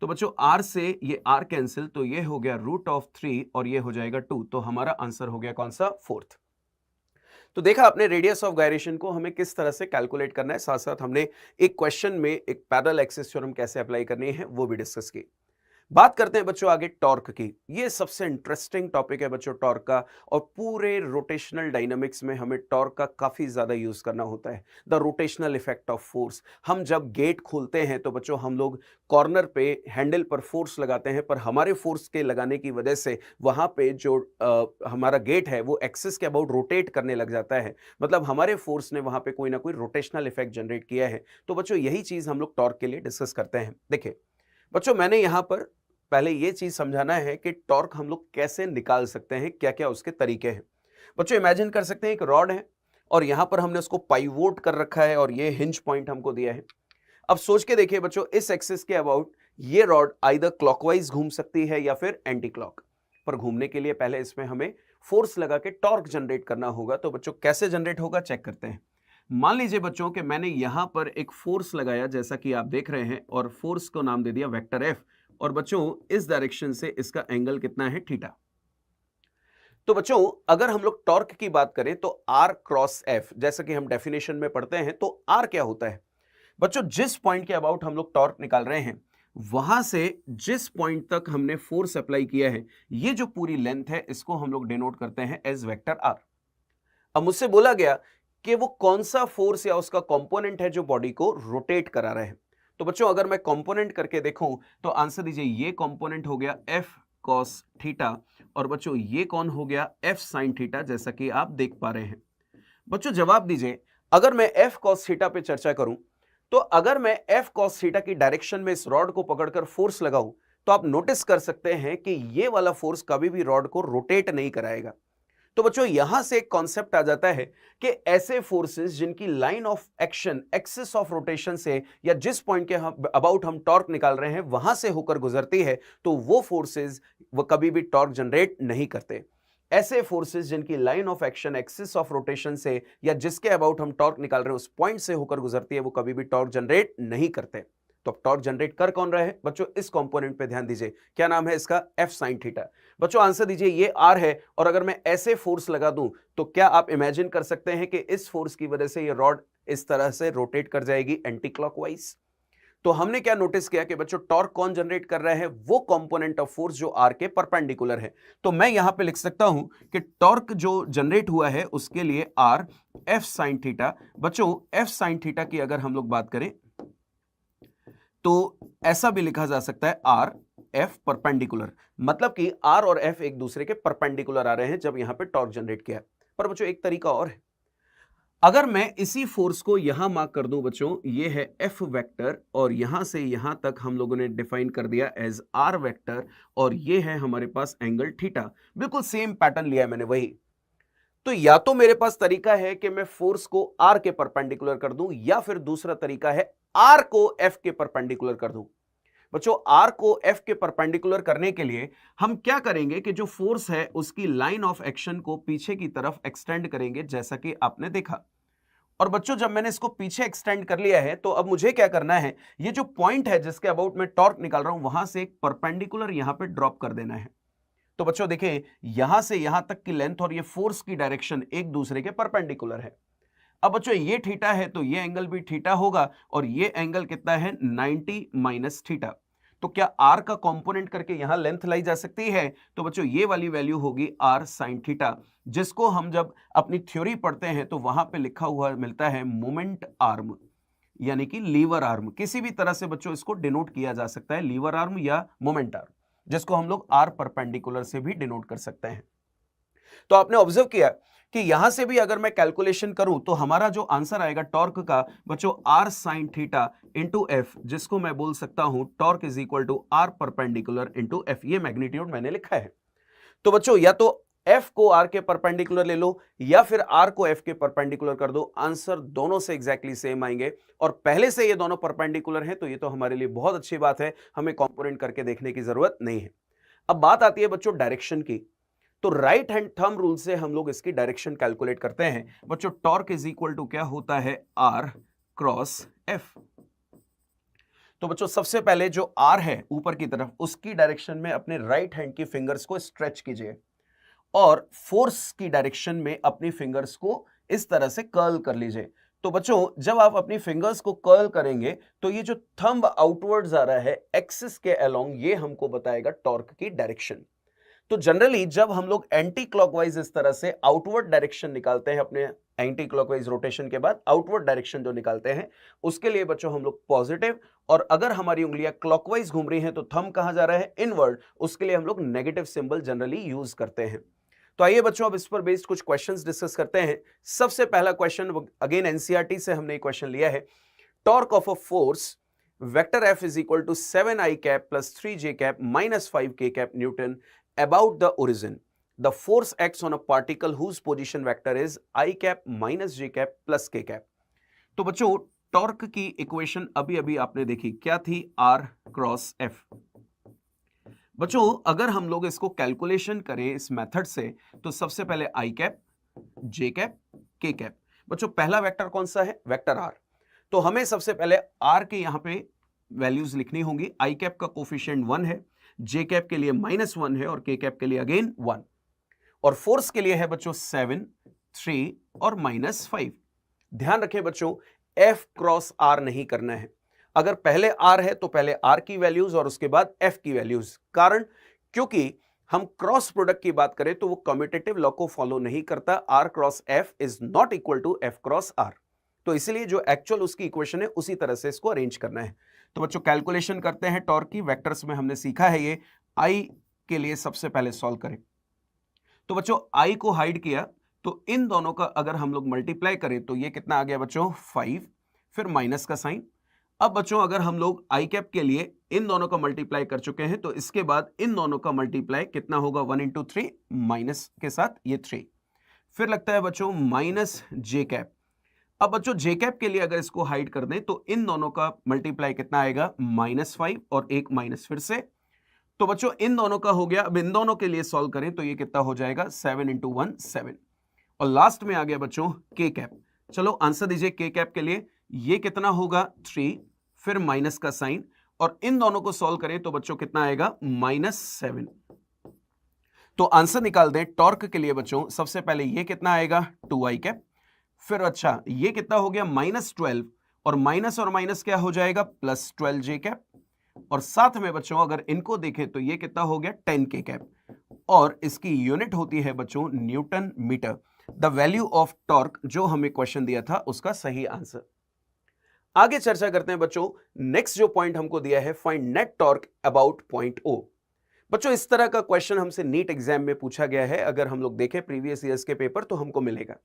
तो बच्चों r से ये r कैंसिल, तो ये हो गया रूट ऑफ 3 और ये हो जाएगा 2, तो हमारा आंसर हो गया कौन सा, फोर्थ। तो देखा आपने रेडियस ऑफ गायरेशन को हमें किस तरह से कैलकुलेट करना है, साथ साथ हमने एक क्वेश्चन में एक पैरेलल एक्सिस थ्योरम कैसे अप्लाई करनी है वो भी डिस्कस की। बात करते हैं बच्चों आगे टॉर्क की। ये सबसे इंटरेस्टिंग टॉपिक है बच्चों टॉर्क का, और पूरे रोटेशनल डायनामिक्स में हमें टॉर्क का काफी ज्यादा यूज करना होता है। The rotational effect of force, हम जब गेट खोलते हैं तो बच्चों हम लोग कॉर्नर पे हैंडल पर फोर्स लगाते हैं, पर हमारे फोर्स के लगाने की वजह से वहां पे जो हमारा गेट है वो एक्सिस के अबाउट रोटेट करने लग जाता है, मतलब हमारे फोर्स ने वहां पे कोई ना कोई रोटेशनल इफेक्ट जनरेट किया है। तो बच्चों यही चीज हम लोग टॉर्क के लिए डिस्कस करते हैं। देखिए बच्चों मैंने यहां पर पहले ये चीज समझाना है कि टॉर्क हम लोग कैसे निकाल सकते हैं, क्या क्या उसके तरीके हैं। बच्चों इमेजिन कर सकते हैं एक रॉड है और यहां पर हमने उसको पाइवोट कर रखा है और ये हिंज पॉइंट हमको दिया है। अब सोच के देखिए बच्चों, इस एक्सिस के अबाउट ये रॉड आइदर क्लॉकवाइज घूम सकती है या फिर एंटी क्लॉक, पर घूमने के लिए पहले इसमें हमें फोर्स लगा के टॉर्क जनरेट करना होगा। तो बच्चों कैसे जनरेट होगा चेक करते हैं। मान लीजिए बच्चों कि मैंने यहां पर एक फोर्स लगाया जैसा कि आप देख रहे हैं, और फोर्स को नाम दे दिया वेक्टर एफ, और बच्चों इस डायरेक्शन से इसका एंगल कितना है, थीटा। तो बच्चों अगर हम लोग टॉर्क की बात करें तो R क्रॉस F, जैसा कि हम डेफिनेशन में पढ़ते हैं, तो R क्या होता है बच्चों, जिस पॉइंट के अबाउट हम लोग टॉर्क निकाल रहे हैं वहां से जिस पॉइंट तक हमने फोर्स अप्लाई किया है, ये जो पूरी लेंथ है इसको हम लोग डिनोट करते हैं एज वेक्टर R। अब मुझसे बोला गया कि वो कौन सा फोर्स या उसका कंपोनेंट है जो बॉडी को रोटेट करा रहा है। तो बच्चों अगर मैं कंपोनेंट करके देखूं तो आंसर दीजिए, ये कंपोनेंट हो गया F cos थीटा, और बच्चों ये कौन हो गया, F sin थीटा, जैसा कि आप देख पा रहे हैं। बच्चों जवाब दीजिए, अगर मैं F cos थीटा पे चर्चा करूं तो अगर मैं F cos थीटा की डायरेक्शन में इस रॉड को पकड़कर फोर्स लगाऊं तो आप नोटिस कर सकते हैं कि ये वाला फोर्स कभी भी रॉड को रोटेट नहीं कराएगा। तो बच्चों यहां से एक कॉन्सेप्ट आ जाता है कि ऐसे फोर्सेस जिनकी line of action axis of rotation से या जिस पॉइंट के अबाउट हम टॉर्क निकाल रहे हैं वहां से होकर गुजरती है, तो वो फोर्सेस वो कभी भी टॉर्क जनरेट नहीं करते। ऐसे फोर्सेस जिनकी line of action axis of rotation से या जिसके अबाउट हम टॉर्क निकाल रहे हैं उस पॉइंट से होकर गुजरती है, वो कभी भी टॉर्क जनरेट नहीं करते। तो अब टॉर्क जनरेट कर कौन रहा है बच्चों, इस कंपोनेंट पे ध्यान दीजिए, क्या नाम है इसका, F sin थीटा। बच्चों आंसर दीजिए, ये R है, और अगर मैं ऐसे फोर्स लगा दूं तो क्या आप इमेजिन कर सकते हैं कि इस फोर्स की वजह से ये रॉड इस तरह से रोटेट कर जाएगी एंटी क्लॉकवाइज। तो हमने क्या नोटिस किया कि बच्चों टॉर्क कौन जनरेट कर रहा है, वो कंपोनेंट ऑफ फोर्स जो R के परपेंडिकुलर है। तो मैं यहां पे लिख सकता हूं कि टॉर्क जो जनरेट हुआ है उसके लिए R F sin थीटा। बच्चों F sin थीटा की अगर हम लोग बात करें तो ऐसा भी लिखा जा सकता है R F परपेंडिकुलर, मतलब कि R और F एक दूसरे के परपेंडिकुलर आ रहे हैं जब यहां पे टॉर्क जनरेट किया। पर बच्चों एक तरीका और है, अगर मैं इसी फोर्स को यहां मार्क कर दूं बच्चों, ये है F वेक्टर, और यहां से यहां तक हम लोगों ने डिफाइन कर दिया एज R वेक्टर, और ये है हमारे पास एंगल थीटा। बिल्कुल सेम पैटर्न लिया है मैंने वही। तो या तो मेरे पास तरीका है कि मैं फोर्स को R के परपेंडिकुलर कर दूं, या फिर दूसरा तरीका है R को F के परपेंडिकुलर कर दूं। बच्चों R को F के परपेंडिकुलर करने के लिए हम क्या करेंगे कि जो फोर्स है उसकी लाइन ऑफ एक्शन को पीछे की तरफ एक्सटेंड करेंगे, जैसा कि आपने देखा। और बच्चों जब मैंने इसको पीछे एक्सटेंड कर लिया है तो अब मुझे क्या करना है, ये जो पॉइंट है जिसके अबाउट मैं टॉर्क निकाल रहा हूं वहां से एक परपेंडिकुलर यहां पे ड्रॉप कर देना है। तो बच्चों देखिए यहां से यहां तक की लेंथ और ये फोर्स की डायरेक्शन एक दूसरे के परपेंडिकुलर है। अब बच्चों ये थीटा है तो ये एंगल भी थीटा होगा और ये एंगल कितना है 90 माइनस थीटा। तो क्या r का कंपोनेंट करके यहां लेंथ लाई जा सकती है? तो बच्चों ये वाली वैल्यू होगी r sin थीटा, जिसको हम जब अपनी थ्योरी पढ़ते हैं तो वहां पे लिखा हुआ मिलता है मोमेंट आर्म, यानी कि लीवर आर्म। किसी भी तरह से बच्चों इसको डिनोट किया जा सकता है, लीवर आर्म या मोमेंट आर्म, जिसको हम लोग r परपेंडिकुलर से भी डिनोट कर सकते हैं। तो आपने ऑब्जर्व किया कि यहां से भी अगर मैं कैलकुलेशन करूं तो हमारा जो आंसर आएगा टॉर्क का बच्चों r sin theta into F, जिसको मैं बोल सकता हूं torque is equal to r perpendicular into F. ये मैग्नीट्यूड मैंने लिखा है। तो बच्चों या तो f को r के परपेंडिकुलर ले लो या फिर r को f के परपेंडिकुलर कर दो, आंसर दोनों से एग्जैक्टली सेम आएंगे। और पहले से ये दोनों परपेंडिकुलर हैं तो ये तो हमारे लिए बहुत अच्छी बात है, हमें कंपोनेंट करके देखने की जरूरत नहीं है। अब बात आती है बच्चों डायरेक्शन की। तो राइट हैंड थंब रूल से हम लोग इसकी डायरेक्शन कैलकुलेट करते हैं। बच्चों टॉर्क इज इक्वल टू क्या होता है r क्रॉस f। तो बच्चों सबसे पहले जो r है ऊपर की तरफ, उसकी डायरेक्शन में अपने राइट हैंड की फिंगर्स को स्ट्रेच कीजिए और फोर्स की डायरेक्शन में अपनी फिंगर्स को इस तरह से कर्ल कर लीजिए। तो बच्चों जब आप अपनी फिंगर्स को कर्ल करेंगे तो ये जो थंब आउटवर्ड्स आ रहा है एक्सिस के अलोंग, ये हमको बताएगा टॉर्क की डायरेक्शन। तो जनरली जब हम लोग एंटी क्लॉकवाइज इस तरह से आउटवर्ड डायरेक्शन निकालते हैं, अपने एंटी क्लॉकवाइज रोटेशन के बाद आउटवर्ड डायरेक्शन जो निकालते हैं, उसके लिए बच्चों हम लोग पॉजिटिव, और अगर हमारी उंगलियां क्लॉकवाइज घूम रही हैं तो थंब कहां जा रहा है इनवर्ड, उसके लिए हम लोग नेगेटिव सिंबल जनरली यूज करते हैं। तो आइए बच्चों अब इस पर बेस्ड कुछ क्वेश्चंस डिस्कस करते हैं। सबसे पहला क्वेश्चन अगेन एनसीईआरटी से हमने क्वेश्चन लिया है। Torque of a force vector F is equal to 7i cap plus 3j cap minus 5k cap newton about the origin. The force acts on a particle whose position vector is I cap minus j cap plus k cap. तो बच्चों torque की equation अभी अभी आपने देखी, क्या थी? r cross f। बच्चों अगर हम लोग इसको कैलकुलेशन करें इस मेथड से तो सबसे पहले I cap, j cap, k cap. बच्चों पहला वेक्टर कौन सा है? Vector r। तो हमें सबसे पहले r के यहां पे वैल्यूज लिखनी होंगी। I कैप का कोफिशिएंट 1 है, जे कैप के लिए -1 है और के कैप के लिए अगेन 1, और फोर्स के लिए है बच्चों 7, 3 और -5। ध्यान रखें बच्चों F क्रॉस R नहीं करना है। अगर पहले R है तो पहले R की वैल्यूज और उसके बाद F की वैल्यूज। कारण क्योंकि हम क्रॉस प्रोडक्ट की बात करें तो वो कम्यूटेटिव लॉ को फॉलो नहीं करता। R cross F is not equal to F cross R। तो इसलिए जो एक्चुअल उसकी इक्वेशन है उसी तरह से इसको अरेंज करना है। तो बच्चों कैलकुलेशन करते हैं टॉर्क की। वेक्टर्स में हमने सीखा है ये। I के लिए सबसे पहले सॉल्व करें। तो बच्चों I को हाइड किया तो इन दोनों का अगर हम लोग मल्टीप्लाई करें तो ये कितना आ गया बच्चों? 5, फिर माइनस का साइन। अब बच्चों अगर हम लोग I कैप के लिए इन दोनों का मल्टीप्लाई कर चुके हैं तो इसके बाद इन दोनों का मल्टीप्लाई कितना होगा? 1 इंटू 3, माइनस के साथ ये 3, फिर लगता है बच्चों माइनस जे कैप। अब बच्चों जे कैप के लिए अगर इसको हाइड कर दें तो इन दोनों का मल्टीप्लाई कितना आएगा? -5 और एक माइनस फिर से। तो बच्चों इन दोनों का हो गया। अब इन दोनों के लिए सॉल्व करें तो ये कितना हो जाएगा? 7 इंटू 1 7, और लास्ट में आ गया बच्चों के कैप। चलो आंसर दीजिए के कैप के लिए। ये कितना होगा? 3, फिर माइनस का साइन, और इन दोनों को सॉल्व करें तो बच्चों कितना आएगा? -7। तो आंसर निकाल दें टॉर्क के लिए बच्चों। सबसे पहले ये कितना आएगा? 2i कैप, फिर अच्छा ये कितना हो गया? -12, और माइनस क्या हो जाएगा? +12j कैप, और साथ में बच्चों अगर इनको देखें तो ये कितना हो गया? 10k कैप, और इसकी यूनिट होती है बच्चों newton metre. The value of torque जो हमें क्वेश्चन दिया था उसका सही आंसर। आगे चर्चा करते हैं बच्चों। नेक्स्ट जो पॉइंट हमको दिया है, find net torque about point O। बच्चों इस तरह का क्वेश्चन हमसे नीट एग्जाम में पूछा गया है। अगर हम लोग देखें प्रीवियस ईयर्स के पेपर तो हमको मिलेगा।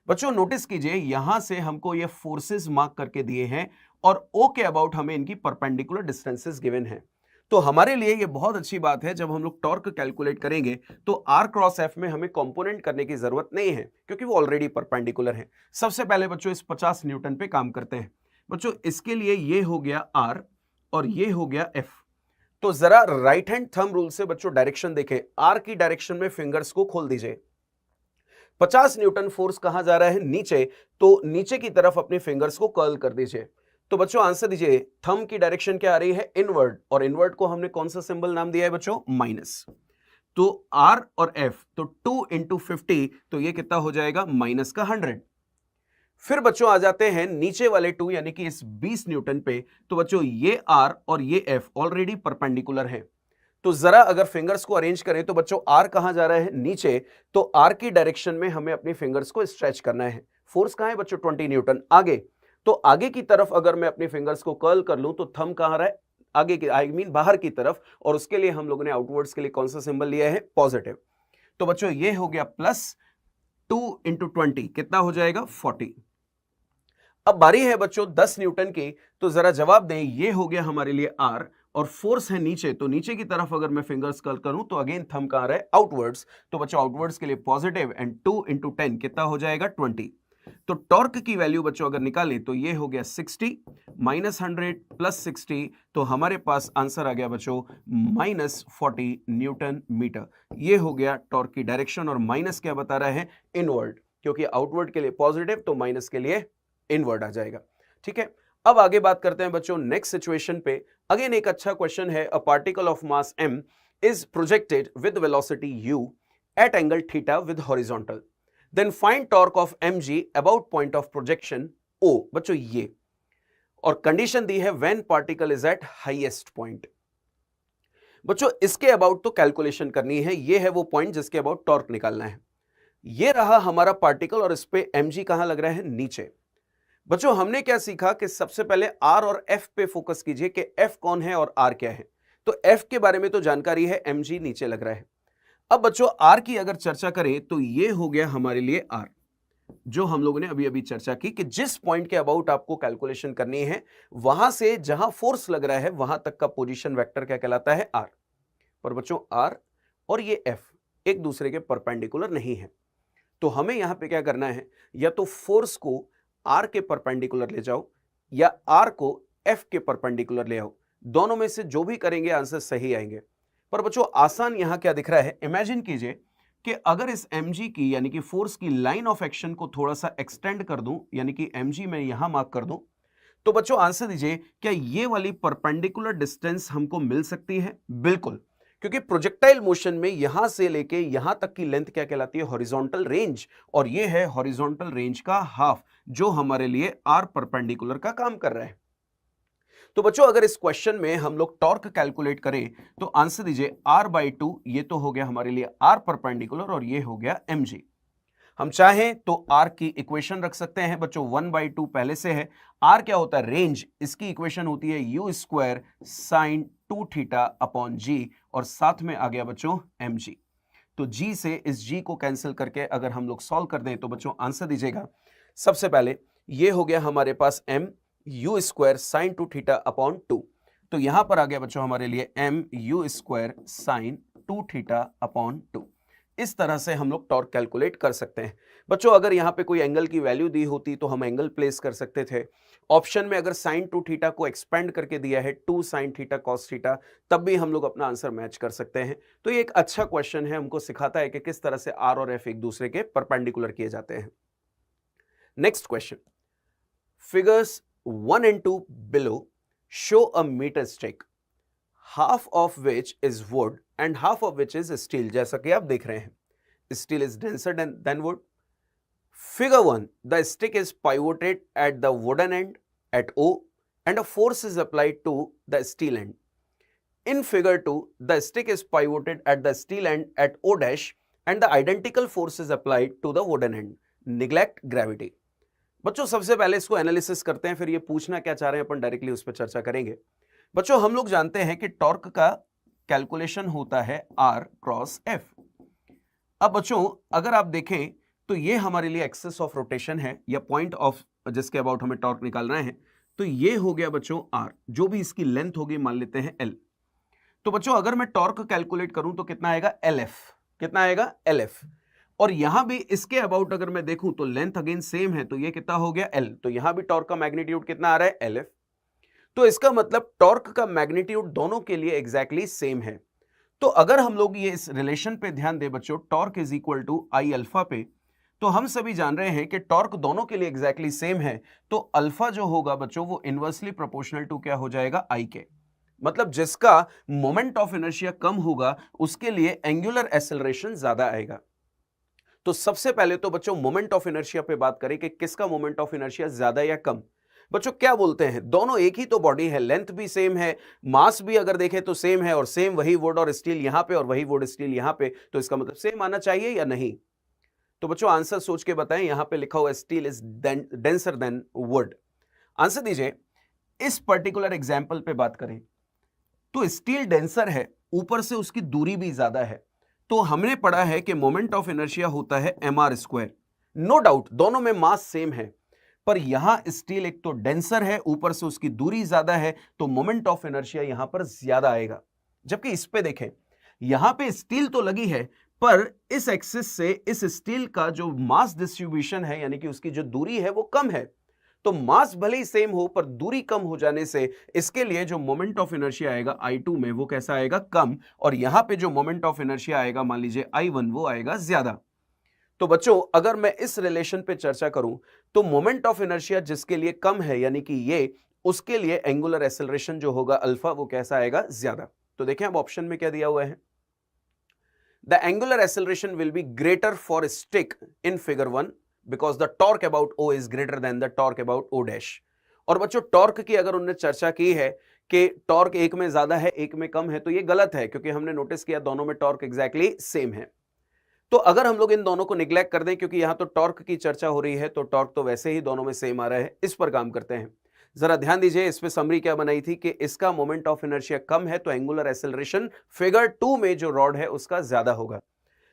बच्चों नोटिस कीजिए यहां से हमको ये फोर्सेस मार्क करके दिए हैं और O के अबाउट हमें इनकी परपेंडिकुलर डिस्टेंसेस गिवन है। तो हमारे लिए ये बहुत अच्छी बात है। जब हम लोग टॉर्क कैलकुलेट करेंगे तो R क्रॉस F में हमें कंपोनेंट करने की जरूरत नहीं है क्योंकि वो ऑलरेडी परपेंडिकुलर है। सबसे पहले बच्चों इस 50 न्यूटन पे काम करते हैं। बच्चों इसके लिए ये हो गया R और ये हो गया F। तो जरा राइट हैंड थंब रूल से बच्चों डायरेक्शन देखें। R की डायरेक्शन में फिंगर्स को खोल दीजिए। 50 न्यूटन फोर्स कहां जा रहा है? नीचे। तो नीचे की तरफ अपने फिंगर्स को कर्ल कर दीजिए। तो बच्चों आंसर दीजिए। थंब की डायरेक्शन क्या आ रही है? इनवर्ड, और इनवर्ड को हमने कौन सा सिंबल नाम दिया है बच्चों? माइनस। तो R और F तो 2 इंटू 50 तो ये कितना हो जाएगा माइनस का 100। फिर बच्चों आ जाते हैं नीचे वाले 2 यानी कि इस 20 न्यूटन पे। तो बच्चों ये R और ये F ऑलरेडी परपेंडिकुलर है, तो जरा अगर फिंगर्स को अरेंज करें तो बच्चों R कहां जा रहा है नीचे, तो R की डायरेक्शन में हमें अपनी फिंगर्स को स्ट्रेच करना है। फोर्स कहां है बच्चों 20 न्यूटन आगे, तो आगे की तरफ अगर मैं अपनी फिंगर्स को कर्ल कर लूं तो थंब कहां रहा है आगे की, आई मीन बाहर की तरफ, और उसके लिए हम लोगों ने आउटवर्ड्स के लिए कौन सा सिंबल लिया है पॉजिटिव। तो बच्चों ये हो गया प्लस 2 इंटू 20 कितना हो जाएगा 40। अब बारी है बच्चों 10 न्यूटन की, तो जरा जवाब दें, ये हो गया हमारे लिए R और फोर्स है नीचे, तो नीचे की तरफ अगर मैं फिंगर्स कर्ल करूं तो अगेन थंब कहां रहा है आउटवर्ड्स, तो बच्चों आउटवर्ड्स के लिए पॉजिटिव एंड 2 इंटू 10 कितना हो जाएगा 20। तो टॉर्क की वैल्यू बच्चों अगर निकालें तो ये हो गया 60 माइनस 100 प्लस 60, तो हमारे पास आंसर आ गया बच्चों माइनस 40 न्यूटन मीटर। ये हो गया टॉर्क की डायरेक्शन, और माइनस क्या बता रहा है इनवर्ड, क्योंकि आउटवर्ड के लिए पॉजिटिव तो माइनस के लिए इनवर्ड आ जाएगा। ठीक है, अब आगे बात करते हैं बच्चों नेक्स्ट सिचुएशन पे। अगेन एक अच्छा क्वेश्चन है, a particle of mass m is projected with velocity u at angle theta with horizontal, then find torque of mg about point of projection o। बच्चों ये और कंडीशन दी है when particle is at highest point. बच्चों इसके about तो calculation करनी है, ये है वो पॉइंट जिसके अबाउट टॉर्क निकालना है। ये रहा हमारा पार्टिकल और इस पे mg कहां लग रहा है नीचे। बच्चों हमने क्या सीखा कि सबसे पहले R और F पे फोकस कीजिए कि F कौन है और R क्या है। तो F के बारे में तो जानकारी है, mg नीचे लग रहा है। अब बच्चों R की अगर चर्चा करें तो ये हो गया हमारे लिए R, जो हम लोगों ने अभी अभी चर्चा की कि जिस पॉइंट के अबाउट आपको कैलकुलेशन करनी है वहां से जहां फोर्स लग रहा है वहां तक का पोजीशन वेक्टर क्या कहलाता है R। पर बच्चों R और ये F एक दूसरे के परपेंडिकुलर नहीं है, तो हमें यहां पे क्या करना है, या तो फोर्स को R के परपेंडिकुलर ले जाओ या R को F के परपेंडिकुलर ले आओ, दोनों में से जो भी करेंगे आंसर सही आएंगे। पर बच्चों आसान यहां क्या दिख रहा है, इमेजिन कीजिए कि अगर इस mg की यानी कि फोर्स की लाइन ऑफ एक्शन को थोड़ा सा एक्सटेंड कर दूं, यानी कि mg मैं यहां मार्क कर दूं, तो बच्चों आंसर दीजिए क्या ये वाली परपेंडिकुलर डिस्टेंस हमको मिल सकती है। बिल्कुल, क्योंकि प्रोजेक्टाइल मोशन में यहां से लेके यहां तक की लेंथ क्या कहलाती है हॉरिजॉन्टल रेंज, और ये है हॉरिजॉन्टल रेंज का हाफ, जो हमारे लिए R परपेंडिकुलर का काम कर रहा है। तो बच्चों अगर इस क्वेश्चन में हम लोग टॉर्क कैलकुलेट करें तो आंसर दीजिए R/2, ये तो हो गया हमारे लिए R परपेंडिकुलर और ये हो गया mg। हम चाहें तो R की इक्वेशन रख सकते हैं बच्चों, 1/2 पहले से है। R क्या होता है रेंज, इसकी इक्वेशन होती है u square sine 2 theta upon g, और साथ में आ गया बच्चों mg। तो g से इस g को कैंसिल करके अगर हम लोग सॉल्व कर दें तो बच्चों आंसर दीजिएगा, सबसे पहले ये हो गया हमारे पास m u square sine 2 theta upon 2, तो यहां पर आ गया बच्चों हमारे लिए m u square sine 2 theta upon 2। इस तरह से हम लोग टॉर्क कैलकुलेट कर सकते हैं। बच्चों अगर यहाँ पे कोई एंगल की वैल्यू दी होती तो हम एंगल प्लेस कर सकते थे। ऑप्शन में अगर साइन 2 थीटा को एक्सपेंड करके दिया है 2 साइन थीटा कॉस थीटा, तब भी हम लोग अपना आंसर मैच कर सकते हैं। तो ये एक अच्छा क्वेश्चन है, हमको सिखाता है कि किस तरह से R और F एक दूसरे के परपेंडिकुलर किए जाते हैं। Next question, figures 1 and 2 below show a meter stick, half of which is wood and half of which is steel। जैसा कि आप देख रहे हैं, steel is denser than wood। Figure 1, the stick is pivoted at the wooden end at O and a force is applied to the steel end। In figure 2, the stick is pivoted at the steel end at O dash and the identical force is applied to the wooden end। Neglect gravity। बच्चों सबसे पहले इसको analysis करते हैं, फिर ये पूछना क्या चाह रहे हैं अपन डायरेक्टली उस पर चर्चा करेंगे। बच्चों हम लोग जानते हैं कि टॉर्क का कैलकुलेशन होता है R क्रॉस F। अब बच्चों अगर आप देखें तो ये हमारे लिए एक्सिस ऑफ रोटेशन है या पॉइंट ऑफ जिसके अबाउट हमें टॉर्क निकालना है, तो ये हो गया बच्चों R, जो भी इसकी लेंथ होगी मान लेते हैं L। तो बच्चों अगर मैं टॉर्क कैलकुलेट करूं तो कितना आएगा LF, कितना आएगा LF। और यहां भी इसके अबाउट अगर मैं देखूं तो लेंथ अगेन सेम है, तो ये कितना हो गया L, तो यहां भी टॉर्क का मैग्नीट्यूड कितना आ रहा है LF। तो इसका मतलब टॉर्क का मैग्नीट्यूड दोनों के लिए एग्जैक्टली सेम है। तो अगर हम लोग ये इस रिलेशन पे ध्यान दें बच्चों, torque is equal to I alpha पे, तो हम सभी जान रहे हैं कि टॉर्क दोनों के लिए एग्जैक्टली सेम है, तो अल्फा जो होगा बच्चों वो इनवर्सली प्रोपोर्शनल टू क्या हो जाएगा आई के। मतलब जिसका मोमेंट ऑफ इनर्शिया कम होगा उसके लिए एंगुलर एक्सेलरेशन ज्यादा आएगा। तो सबसे पहले तो बच्चों मोमेंट ऑफ इनर्शिया पे बात करें कि किसका मोमेंट ऑफ इनर्शिया ज्यादा या कम। बच्चों क्या बोलते हैं, दोनों एक ही तो बॉडी है, लेंथ भी सेम है, मास भी अगर देखें तो सेम है, और सेम वही वुड और स्टील यहां पे और वही वुड स्टील यहां पे, तो इसका मतलब सेम आना चाहिए या नहीं। तो बच्चों आंसर सोच के बताएं, यहां पे लिखा हुआ steel is denser then would. Answer दीजिए। इस पर्टिकुलर एग्जाम्पल पे बात करें तो स्टील डेंसर है, ऊपर से उसकी दूरी भी ज्यादा है, तो हमने पढ़ा है कि मोमेंट ऑफ इनर्शिया होता है mr²। नो डाउट दोनों में मास सेम है, पर यहां स्टील एक तो डेंसर है, ऊपर से उसकी दूरी ज्यादा है, तो मोमेंट ऑफ इनर्शिया यहां पर ज्यादा आएगा। जबकि इस पे देखें, यहां पे स्टील तो लगी है, पर इस एक्सिस से इस स्टील का जो मास डिस्ट्रीब्यूशन है, यानी कि उसकी जो दूरी है वो कम है, तो मास भले ही सेम हो पर दूरी कम हो जाने से इसके लिए जो मोमेंट ऑफ इनर्शिया आएगा I2 में वो कैसा आएगा, कम, और यहां पे जो मोमेंट ऑफ इनर्शिया आएगा मान लीजिए I1 वो आएगा ज्यादा। तो बच्चों अगर मैं इस रिलेशन पे चर्चा करूं तो मोमेंट ऑफ इनर्शिया जिसके लिए कम है यानी कि ये, उसके लिए एंगुलर एक्सेलरेशन जो होगा अल्फा वो कैसा आएगा, ज्यादा। तो देखें अब ऑप्शन में क्या दिया हुआ है, the angular acceleration will be greater for stick in figure 1 because the torque about O is greater than the torque about O dash. और बच्चों टॉर्क की अगर उन्होंने चर्चा की है कि टॉर्क एक में ज्यादा है एक में कम है, तो ये गलत है, क्योंकि हमने नोटिस किया दोनों में टॉर्क एग्जैक्टली सेम है। तो अगर हम लोग इन दोनों को निग्लेक्ट कर दें, क्योंकि यहां तो टॉर्क की चर्चा हो रही है, तो टॉर्क तो वैसे ही दोनों में सेम आ रहा है, इस पर काम करते हैं। जरा ध्यान दीजिए, इस पे समरी क्या बनाई थी कि इसका मोमेंट ऑफ इनर्शिया कम है, तो एंगुलर एक्सेलरेशन फिगर 2 में जो रॉड है उसका ज्यादा होगा।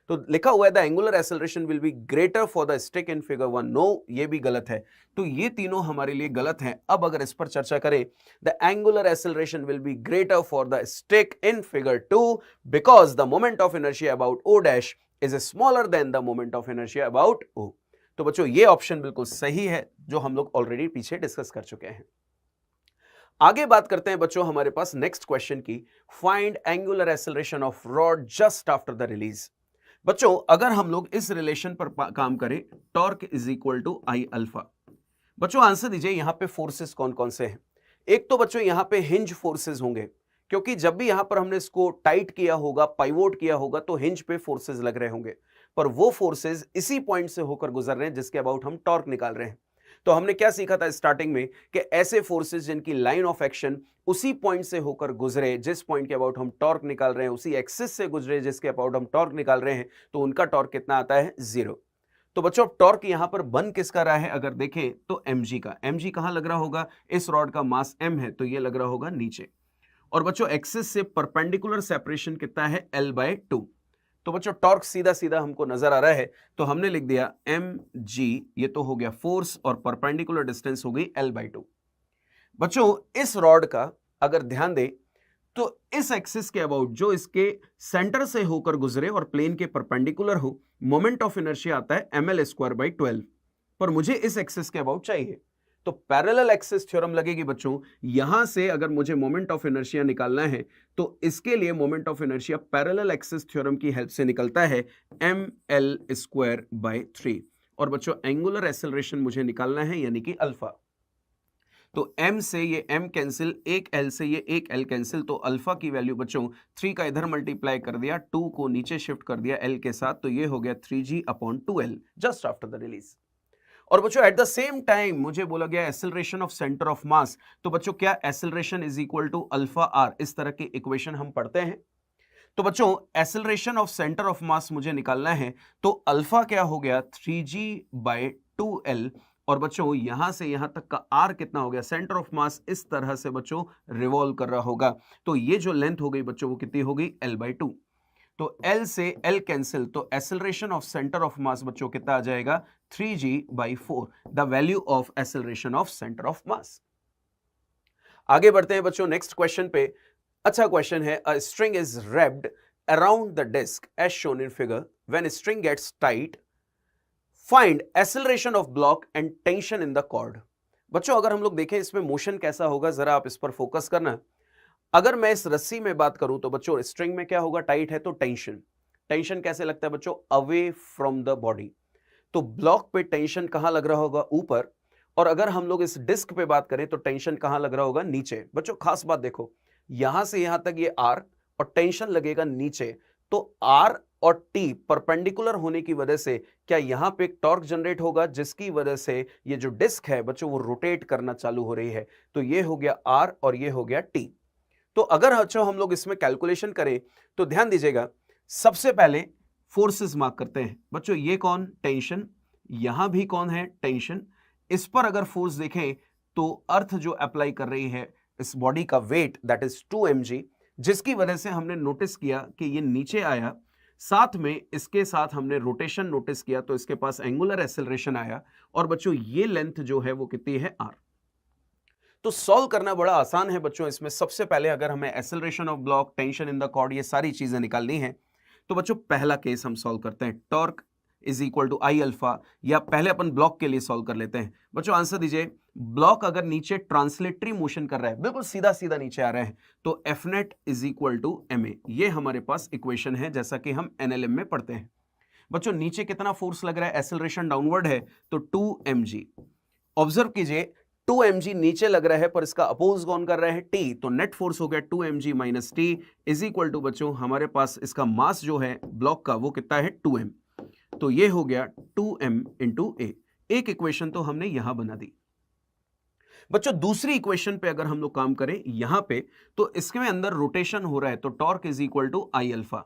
तो लिखा हुआ है the angular acceleration will be greater for the stick in figure 1, no ये भी गलत है। तो ये तीनों हमारे लिए गलत हैं। अब अगर इस पर चर्चा करें, the angular acceleration will be greater for the stick in figure 2 because the moment of inertia about O dash is smaller than the moment of inertia about O। तो बच्चों ये ऑप्शन बिल्कुल सही है, जो हम लोग ऑलरेडी पीछे डिस्कस कर चुके हैं। आगे बात करते हैं बच्चों हमारे पास नेक्स्ट क्वेश्चन की, find angular acceleration of rod just after the release. बच्चों अगर हम लोग इस रिलेशन पर काम करें, torque is equal to I alpha. बच्चों आंसर दीजिए, यहां पे फोर्सेस कौन कौन से हैं। एक तो बच्चों यहां पे हिंज फोर्सेस होंगे, क्योंकि जब भी यहां पर हमने इसको टाइट किया होगा, पाइवोट किया होगा, तो हिंज पे फोर्सेस लग रहे होंगे, पर वो फोर्सेस इसी पॉइंट से होकर गुजर रहे हैं जिसके अबाउट हम टॉर्क निकाल रहे हैं। तो हमने क्या सीखा था स्टार्टिंग में कि ऐसे फोर्सेस जिनकी लाइन ऑफ एक्शन उसी पॉइंट से होकर गुजरे जिस पॉइंट के अबाउट हम टॉर्क निकाल रहे हैं, उसी एक्सिस से गुजरे जिसके अबाउट हम टॉर्क निकाल रहे हैं, तो उनका टॉर्क कितना आता है, 0। तो बच्चों अब टॉर्क यहां पर बन किसका रहा है, अगर देखें तो mg का। mg कहां लग रहा होगा, इस रॉड का मास m है, तो ये लग रहा होगा नीचे। और बच्चों एक्सिस से परपेंडिकुलर सेपरेशन कितना है, l/2। तो बच्चों टॉर्क सीधा सीधा हमको नजर आ रहा है, तो हमने लिख दिया mg, ये तो हो गया फोर्स, और परपेंडिकुलर डिस्टेंस हो गई l/2। बच्चों इस रॉड का अगर ध्यान दें तो इस एक्सिस के अबाउट जो इसके सेंटर से होकर गुजरे और प्लेन के परपेंडिकुलर हो, मोमेंट ऑफ इनर्शिया आता है ml²/12, पर मुझे इस एक्सिस के अबाउट चाहिए, तो पैरेलल एक्सिस थ्योरम लगेगी बच्चों। यहां से अगर मुझे मोमेंट ऑफ इनर्शिया निकालना है तो इसके लिए moment of inertia parallel axis theorem की हेल्प से निकलता है ml²/3। और बच्चों एंगुलर एक्सेलरेशन मुझे निकालना है यानी कि अल्फा। तो m से ये m कैंसिल, एक l से ये एक l कैंसिल, तो अल्फा की वैल्यू बच्चों 3 का इधर मल्टीप्लाई कर दिया, 2 को नीचे शिफ्ट कर दिया l के साथ, तो ये हो गया 3g/2l just after the release. और बच्चों एट द सेम टाइम मुझे बोला गया acceleration of centre of mass, तो बच्चों क्या acceleration is equal to alpha R, इस तरह की इक्वेशन हम पढ़ते हैं। तो बच्चों acceleration of centre of mass मुझे निकालना है, तो अल्फा क्या हो गया 3g/2l, और बच्चों यहां से यहां तक का आर कितना हो गया, सेंटर ऑफ मास इस तरह से बच्चों रिवॉल्व कर रहा होगा, तो ये जो लेंथ हो गई बच्चों वो कितनी हो गई, l/2। तो L से L कैंसिल, तो एक्सेलरेशन ऑफ सेंटर ऑफ मास बच्चों कितना आ जाएगा, 3g/4, the value of acceleration of centre of मास। आगे बढ़ते हैं बच्चों नेक्स्ट क्वेश्चन पे। अच्छा क्वेश्चन है, a string is wrapped around the disc as shown in figure. When a string gets tight, find acceleration of block and tension in the cord. बच्चों अगर हम लोग देखें इसमें मोशन कैसा होगा, जरा आप इस पर फोकस करना। अगर मैं इस रस्सी में बात करूं तो बच्चों स्ट्रिंग में क्या होगा, टाइट है तो टेंशन। टेंशन कैसे लगता है बच्चों, अवे फ्रॉम द बॉडी। तो ब्लॉक पे टेंशन कहां लग रहा होगा, ऊपर, और अगर हम लोग इस डिस्क पे बात करें तो टेंशन कहां लग रहा होगा, नीचे। बच्चों खास बात देखो, यहां से यहां तक ये R और टेंशन लगेगा नीचे, तो R और T परपेंडिकुलर होने की वजह से क्या यहां पे एक टॉर्क जनरेट होगा, जिसकी वजह से ये जो डिस्क है बच्चों वो रोटेट करना चालू हो रही है। तो ये हो गया R और ये हो गया T। तो अगर बच्चों हम लोग इसमें कैलकुलेशन करें तो ध्यान दीजिएगा, सबसे पहले फोर्सेस मार्क करते हैं बच्चों। ये कौन, टेंशन, यहां भी कौन है, टेंशन। इस पर अगर फोर्स देखें तो अर्थ जो अप्लाई कर रही है इस बॉडी का वेट दैट इज 2 mg, जिसकी वजह से हमने नोटिस किया कि ये नीचे आया, साथ में इसके साथ हमने रोटेशन नोटिस किया तो इसके पास एंगुलर एक्सेलरेशन आया, और बच्चों ये लेंथ जो है वो कितनी है, r। तो सॉल्व करना बड़ा आसान है बच्चों। इसमें सबसे पहले अगर हमें acceleration of block, tension in the cord, ये सारी चीजें निकालनी है, तो बच्चों पहला केस हम सॉल्व करते हैं, torque is equal to I alpha, या पहले अपन ब्लॉक के लिए सॉल्व कर लेते हैं। बच्चों आंसर दीजिए, ब्लॉक अगर नीचे ट्रांसलेटरी मोशन कर रहा है, बिल्कुल सीधा सीधा नीचे आ रहा है, तो F net is equal to M A, ये हमारे पास इक्वेशन है जैसा कि हम एनएलएम में पढ़ते हैं। बच्चों नीचे कितना फोर्स लग रहा है, एक्सेलरेशन डाउनवर्ड है तो 2 mg। ऑब्जर्व कीजिए 2 mg नीचे लग रहा है पर इसका अपोज कौन कर रहा है, t, तो नेट फोर्स हो गया 2 mg minus T is equal to बच्चों हमारे पास इसका मास जो है ब्लॉक का वो कितना है 2m, तो ये हो गया 2m इंटू ए। एक इक्वेशन तो हमने यहां बना दी। बच्चों दूसरी इक्वेशन पे अगर हम लोग काम करें यहां पे, तो इसके में अंदर रोटेशन हो रहा है, तो torque is equal to I alpha.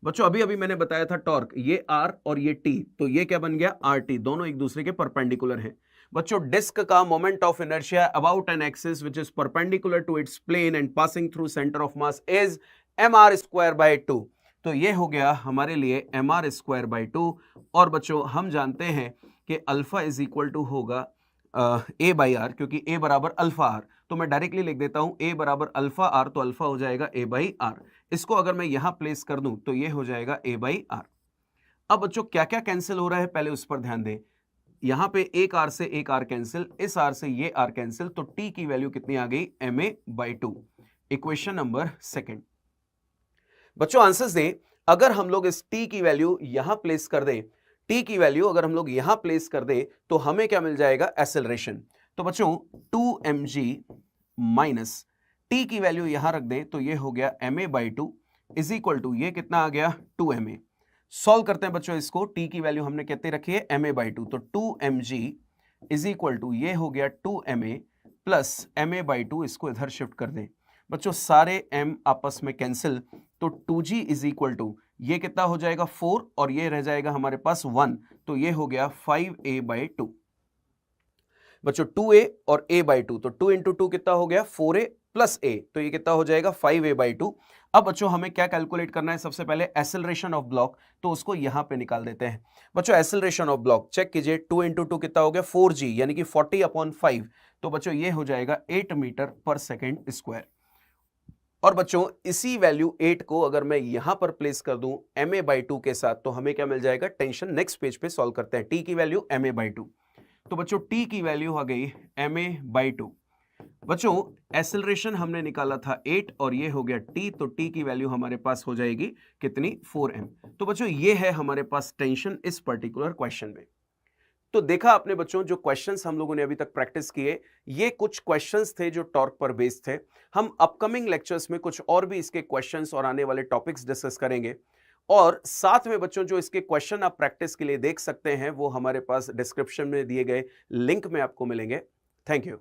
बच्चों अभी अभी मैंने बताया था टॉर्क, ये R और ये T, तो ये क्या बन गया, RT, दोनों एक दूसरे के परपेंडिकुलर हैं। बच्चों डिस्क का moment of inertia about an axis which is perpendicular to its plane and passing through centre of mass इज mr स्क्वायर बाय 2, तो ये हो गया हमारे लिए mr स्क्वायर बाय 2। और बच्चों हम जानते हैं कि अल्फा इज इक्वल टू होगा ए बाई आर, क्योंकि ए बराबर अल्फा आर, तो मैं डायरेक्टली लिख देता हूं ए बराबर अल्फा आर, तो अल्फा हो जाएगा ए बाई आर। इसको अगर मैं यहां प्लेस कर दूं तो ये हो जाएगा ए बाई आर। अब बच्चों क्या क्या कैंसिल हो रहा है पहले उस पर ध्यान दें। यहां पे एक आर से एक आर कैंसिल, इस आर से ये आर कैंसिल, तो टी की वैल्यू कितनी आ गई, M A by 2। Equation number second. बच्चों आंसर्स दें, अगर हम लोग इस टी की वैल्यू यहां प्लेस कर दें, टी की वैल्यू अगर हम लोग यहां प्लेस कर दें तो हमें क्या मिल जाएगा, एक्सेलरेशन। तो बच्चों 2 mg माइनस टी की वैल्यू यहां रख दें तो ये हो गया ma by 2 is equal to ये कितना आ गया 2 ma। सॉल्व करते हैं बच्चों इसको, टी की वैल्यू हमने कितनी रखी है, ma बाई 2, तो 2 mg इज इक्वल टू ये हो गया 2 ma प्लस ma बाई 2, इसको इधर शिफ्ट कर दें बच्चों, सारे m आपस में कैंसिल, तो 2g इज इक्वल टू ये कितना हो जाएगा 4 और ये रह जाएगा हमारे पास 1, तो ये हो गया 5a बाई 2। बच्चों 2a और a बाई 2, तो 2 इंटू 2 कितना हो गया 4a प्लस a, तो ये कितना हो जाएगा 5a बाई 2। अब बच्चों हमें क्या कैलकुलेट करना है, सबसे पहले एक्सेलरेशन ऑफ ब्लॉक, तो उसको यहां पे निकाल देते हैं। बच्चों एक्सेलरेशन ऑफ ब्लॉक चेक कीजिए, 2 इंटू 2 कितना हो गया 4g, यानी कि 40/5, तो बच्चों ये हो जाएगा 8 मीटर पर सेकेंड स्क्वायर। और बच्चों इसी वैल्यू 8 को अगर मैं यहां पर प्लेस कर दूं ma बाई 2 के साथ, तो हमें क्या मिल जाएगा, टेंशन। नेक्स्ट पेज पे सॉल्व करते हैं, t की वैल्यू ma बाई 2, तो बच्चों t की वैल्यू आ गई ma बाई 2। बच्चों एक्सेलरेशन हमने निकाला था 8 और ये हो गया t, तो t की वैल्यू हमारे पास हो जाएगी कितनी, 4m। तो बच्चों ये है हमारे पास टेंशन इस पर्टिकुलर क्वेश्चन में। तो देखा आपने बच्चों, जो क्वेश्चंस हम लोगों ने अभी तक प्रैक्टिस किए, ये कुछ क्वेश्चंस थे जो टॉर्क पर बेस्ड थे। हम अपकमिंग लेक्चर्स में कुछ और भी इसके क्वेश्चंस और आने वाले टॉपिक्स डिस्कस करेंगे, और साथ में बच्चों जो इसके क्वेश्चन आप प्रैक्टिस के लिए देख सकते हैं वो हमारे पास डिस्क्रिप्शन में दिए गए लिंक में आपको मिलेंगे। Thank you.